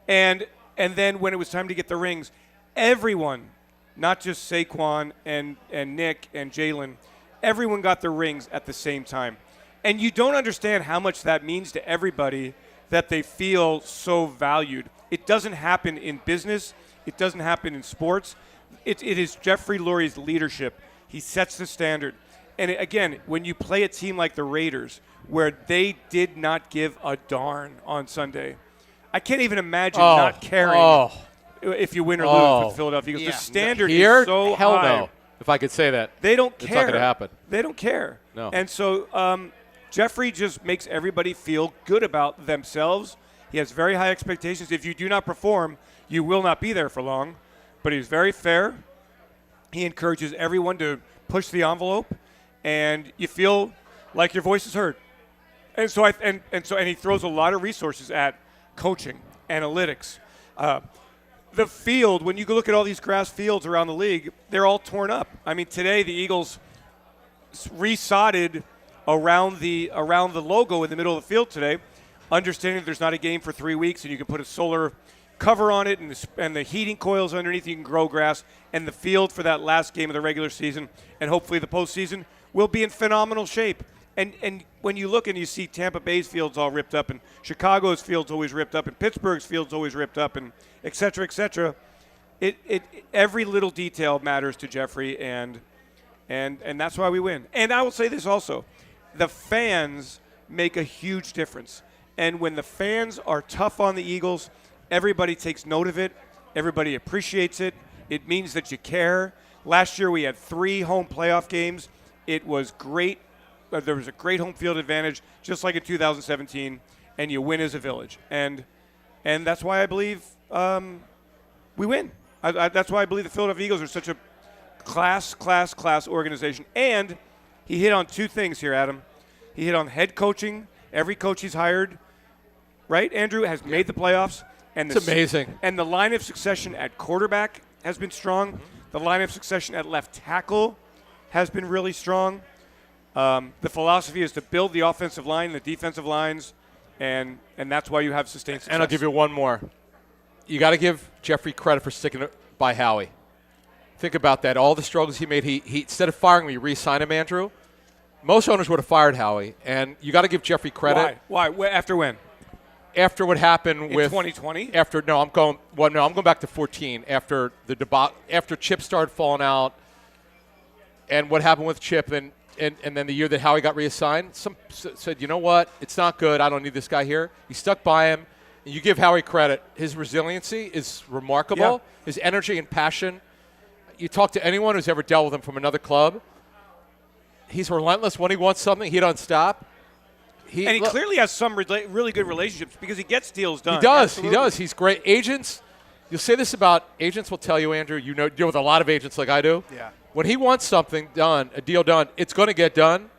And then when it was time to get the rings, everyone, not just Saquon and Nick and Jalen, everyone got their rings at the same time. And you don't understand how much that means to everybody that they feel so valued. It doesn't happen in business. It doesn't happen in sports. It is Jeffrey Lurie's leadership. He sets the standard. And again, when you play a team like the Raiders, where they did not give a darn on Sunday, I can't even imagine not caring if you win or lose with the Philadelphia Eagles. The standard is so hell high. No. If I could say that. They don't care. It's not going to happen. They don't care. No. And so Jeffrey just makes everybody feel good about themselves. He has very high expectations. If you do not perform, you will not be there for long. But he's very fair. He encourages everyone to push the envelope, and you feel like your voice is heard. And so and he throws a lot of resources at coaching, analytics. The field, when you look at all these grass fields around the league, they're all torn up. Today the Eagles resodded around the logo in the middle of the field today, understanding that there's not a game for 3 weeks, and you can put a solar cover on it and the heating coils underneath. You can grow grass, and the field for that last game of the regular season and hopefully the postseason will be in phenomenal shape. And when you look and you see Tampa Bay's field's all ripped up, and Chicago's field's always ripped up, and Pittsburgh's field's always ripped up, and et cetera, every little detail matters to Jeffrey, and that's why we win. And I will say this also. The fans make a huge difference. And when the fans are tough on the Eagles, everybody takes note of it. Everybody appreciates it. It means that you care. Last year we had 3 home playoff games. It was great. There was a great home field advantage, just like in 2017, and you win as a village. And that's why I believe we win. That's why I believe the Philadelphia Eagles are such a class organization. And he hit on 2 things here, Adam. He hit on head coaching. Every coach he's hired, right, Andrew, has made the playoffs. And it's amazing. And the line of succession at quarterback has been strong. Mm-hmm. The line of succession at left tackle has been really strong. The philosophy is to build the offensive line, the defensive lines, and that's why you have sustained success. And I'll give you one more. You got to give Jeffrey credit for sticking by Howie. Think about that. All the struggles he made, he instead of firing him, he re-signed him, Andrew. Most owners would have fired Howie, and you got to give Jeffrey credit. Why? After when? After what happened in with 2020. I'm going back to 14. After the debacle, after Chip started falling out, and what happened with Chip, and then the year that Howie got reassigned, some said, you know what, it's not good. I don't need this guy here. He stuck by him. And you give Howie credit. His resiliency is remarkable. Yeah. His energy and passion. You talk to anyone who's ever dealt with him from another club. He's relentless. When he wants something, he doesn't stop. He clearly has some really good relationships because he gets deals done. He does. Absolutely. He does. He's great. Agents, you'll say this about agents will tell you, Andrew, you deal with a lot of agents like I do. Yeah. When he wants something done, a deal done, it's going to get done.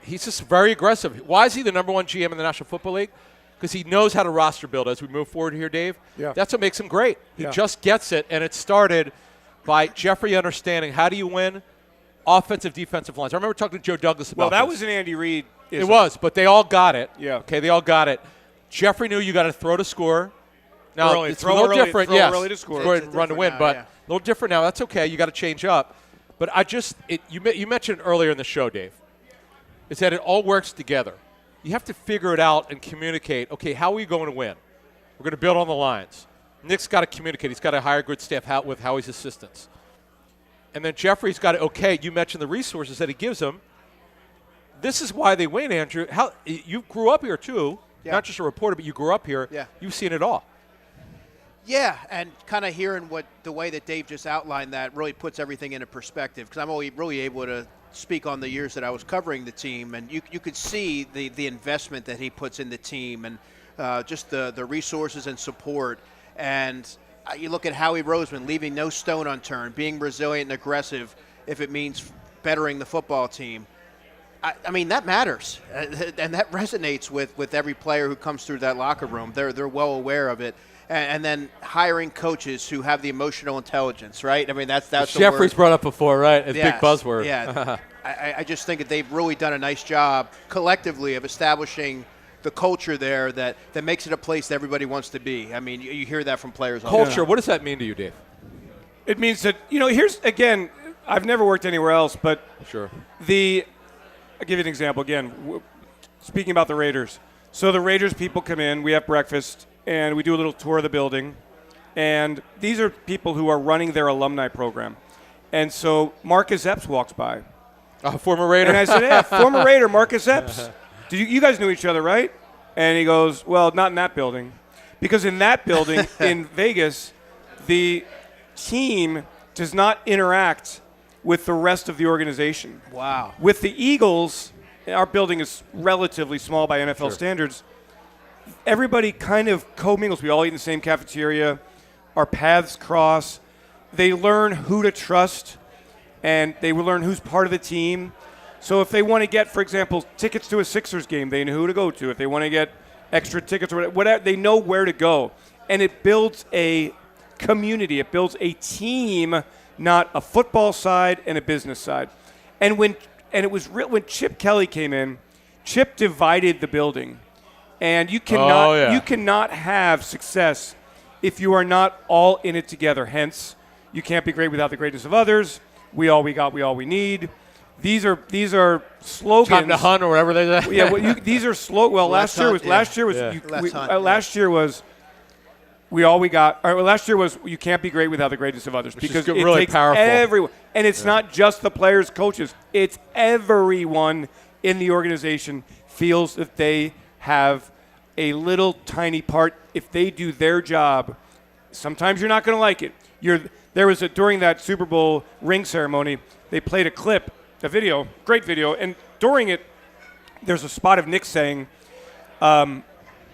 He's just very aggressive. Why is he the number 1 GM in the National Football League? Because he knows how to roster build as we move forward here, Dave. Yeah. That's what makes him great. He just gets it, and it started by Jeffrey understanding how do you win offensive, defensive lines. I remember talking to Joe Douglas about that this. was an Andy Reid. It was, but they all got it. Yeah. Okay, they all got it. Jeffrey knew you got to throw to score. Now, it's a little different. Throw early to score. Go ahead and run to win, but a little different now. That's okay. You got to change up. But you mentioned earlier in the show, Dave, is that it all works together. You have to figure it out and communicate, okay, how are we going to win? We're going to build on the lines. Nick's got to communicate. He's got to hire good staff with Howie's assistants. And then Jeffrey's got to, you mentioned the resources that he gives them. this is why they win, Andrew. How you grew up here too, not just a reporter, but you grew up here. Yeah. You've seen it all. Yeah, and kind of hearing the way that Dave just outlined that really puts everything into perspective, because I'm only really able to speak on the years that I was covering the team, and you could see the investment that he puts in the team, and just the resources and support. And you look at Howie Roseman leaving no stone unturned, being resilient and aggressive if it means bettering the football team. I mean, that matters, and that resonates with every player who comes through that locker room. They're well aware of it. And then hiring coaches who have the emotional intelligence, right? I mean, that's Jeffrey's brought up before, right? As yes, big buzzword. Yeah, I just think that they've really done a nice job collectively of establishing the culture there that makes it a place that everybody wants to be. I mean, you hear that from players all the time. Culture, what does that mean to you, Dave? It means that, here's, again, I've never worked anywhere else, but sure. I'll give you an example again. Speaking about the Raiders. So the Raiders people come in, we have breakfast, and we do a little tour of the building. And these are people who are running their alumni program. And so Marcus Epps walks by. Former Raider. And I said, yeah, former Raider, Marcus Epps. You guys knew each other, right? And he goes, well, not in that building. Because in that building in Vegas, the team does not interact with the rest of the organization. Wow. With the Eagles, our building is relatively small by NFL standards. Everybody kind of commingles. We all eat in the same cafeteria. Our paths cross. They learn who to trust, and they will learn who's part of the team. So if they want to get, for example, tickets to a Sixers game, they know who to go to. If they want to get extra tickets or whatever, they know where to go. And it builds a community. It builds a team, not a football side and a business side. And when Chip Kelly came in, Chip divided the building. And you cannot have success if you are not all in it together. Hence, you can't be great without the greatness of others. We all we got, we all we need. These are slogans. Time to hunt or whatever they say. Yeah, these are Well, last year was we all we got. Or last year was you can't be great without the greatness of others, because it really takes powerful. Everyone, and it's not just the players, coaches. It's everyone in the organization feels that they have a little tiny part. If they do their job, sometimes you're not going to like it. During that Super Bowl ring ceremony, they played a clip, a video, great video, and during it, there's a spot of Nick saying,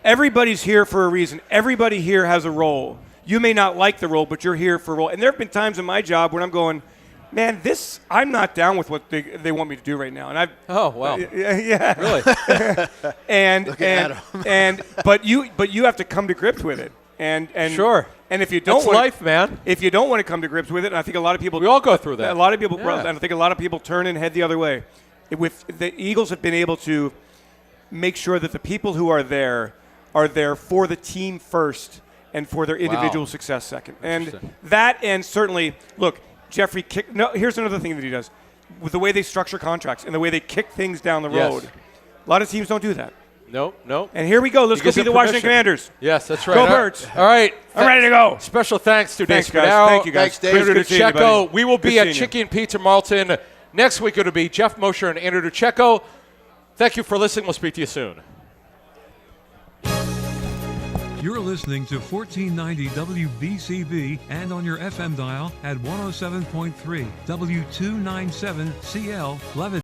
everybody's here for a reason. Everybody here has a role. You may not like the role, but you're here for a role. And there have been times in my job when I'm going, man, I'm not down with what they want me to do right now. And oh wow, yeah, really, but you have to come to grips with it. And sure. And if you don't, that's life, man. If you don't want to come to grips with it, and I think a lot of people, we all go through that. A lot of people, and I think a lot of people turn and head the other way. With the Eagles have been able to make sure that the people who are there for the team first and for their individual success second. And that, and certainly, look, Jeffrey here's another thing that he does. With the way they structure contracts and the way they kick things down the road. A lot of teams don't do that. No. And here we go. Let's go be the Washington Commanders. Yes, that's right. Go Birds. All right. I'm ready to go. Special thanks to Dave guys. Spadaro. Thank you, guys. Thanks, Dave. Andrew DiCecco. We will be at seeing Chickie and Pizza Marlton. Next week it'll be Jeff Mosher and Andrew DiCecco. Thank you for listening. We'll speak to you soon. You're listening to 1490 WBCB and on your FM dial at 107.3 W297CL Blvd.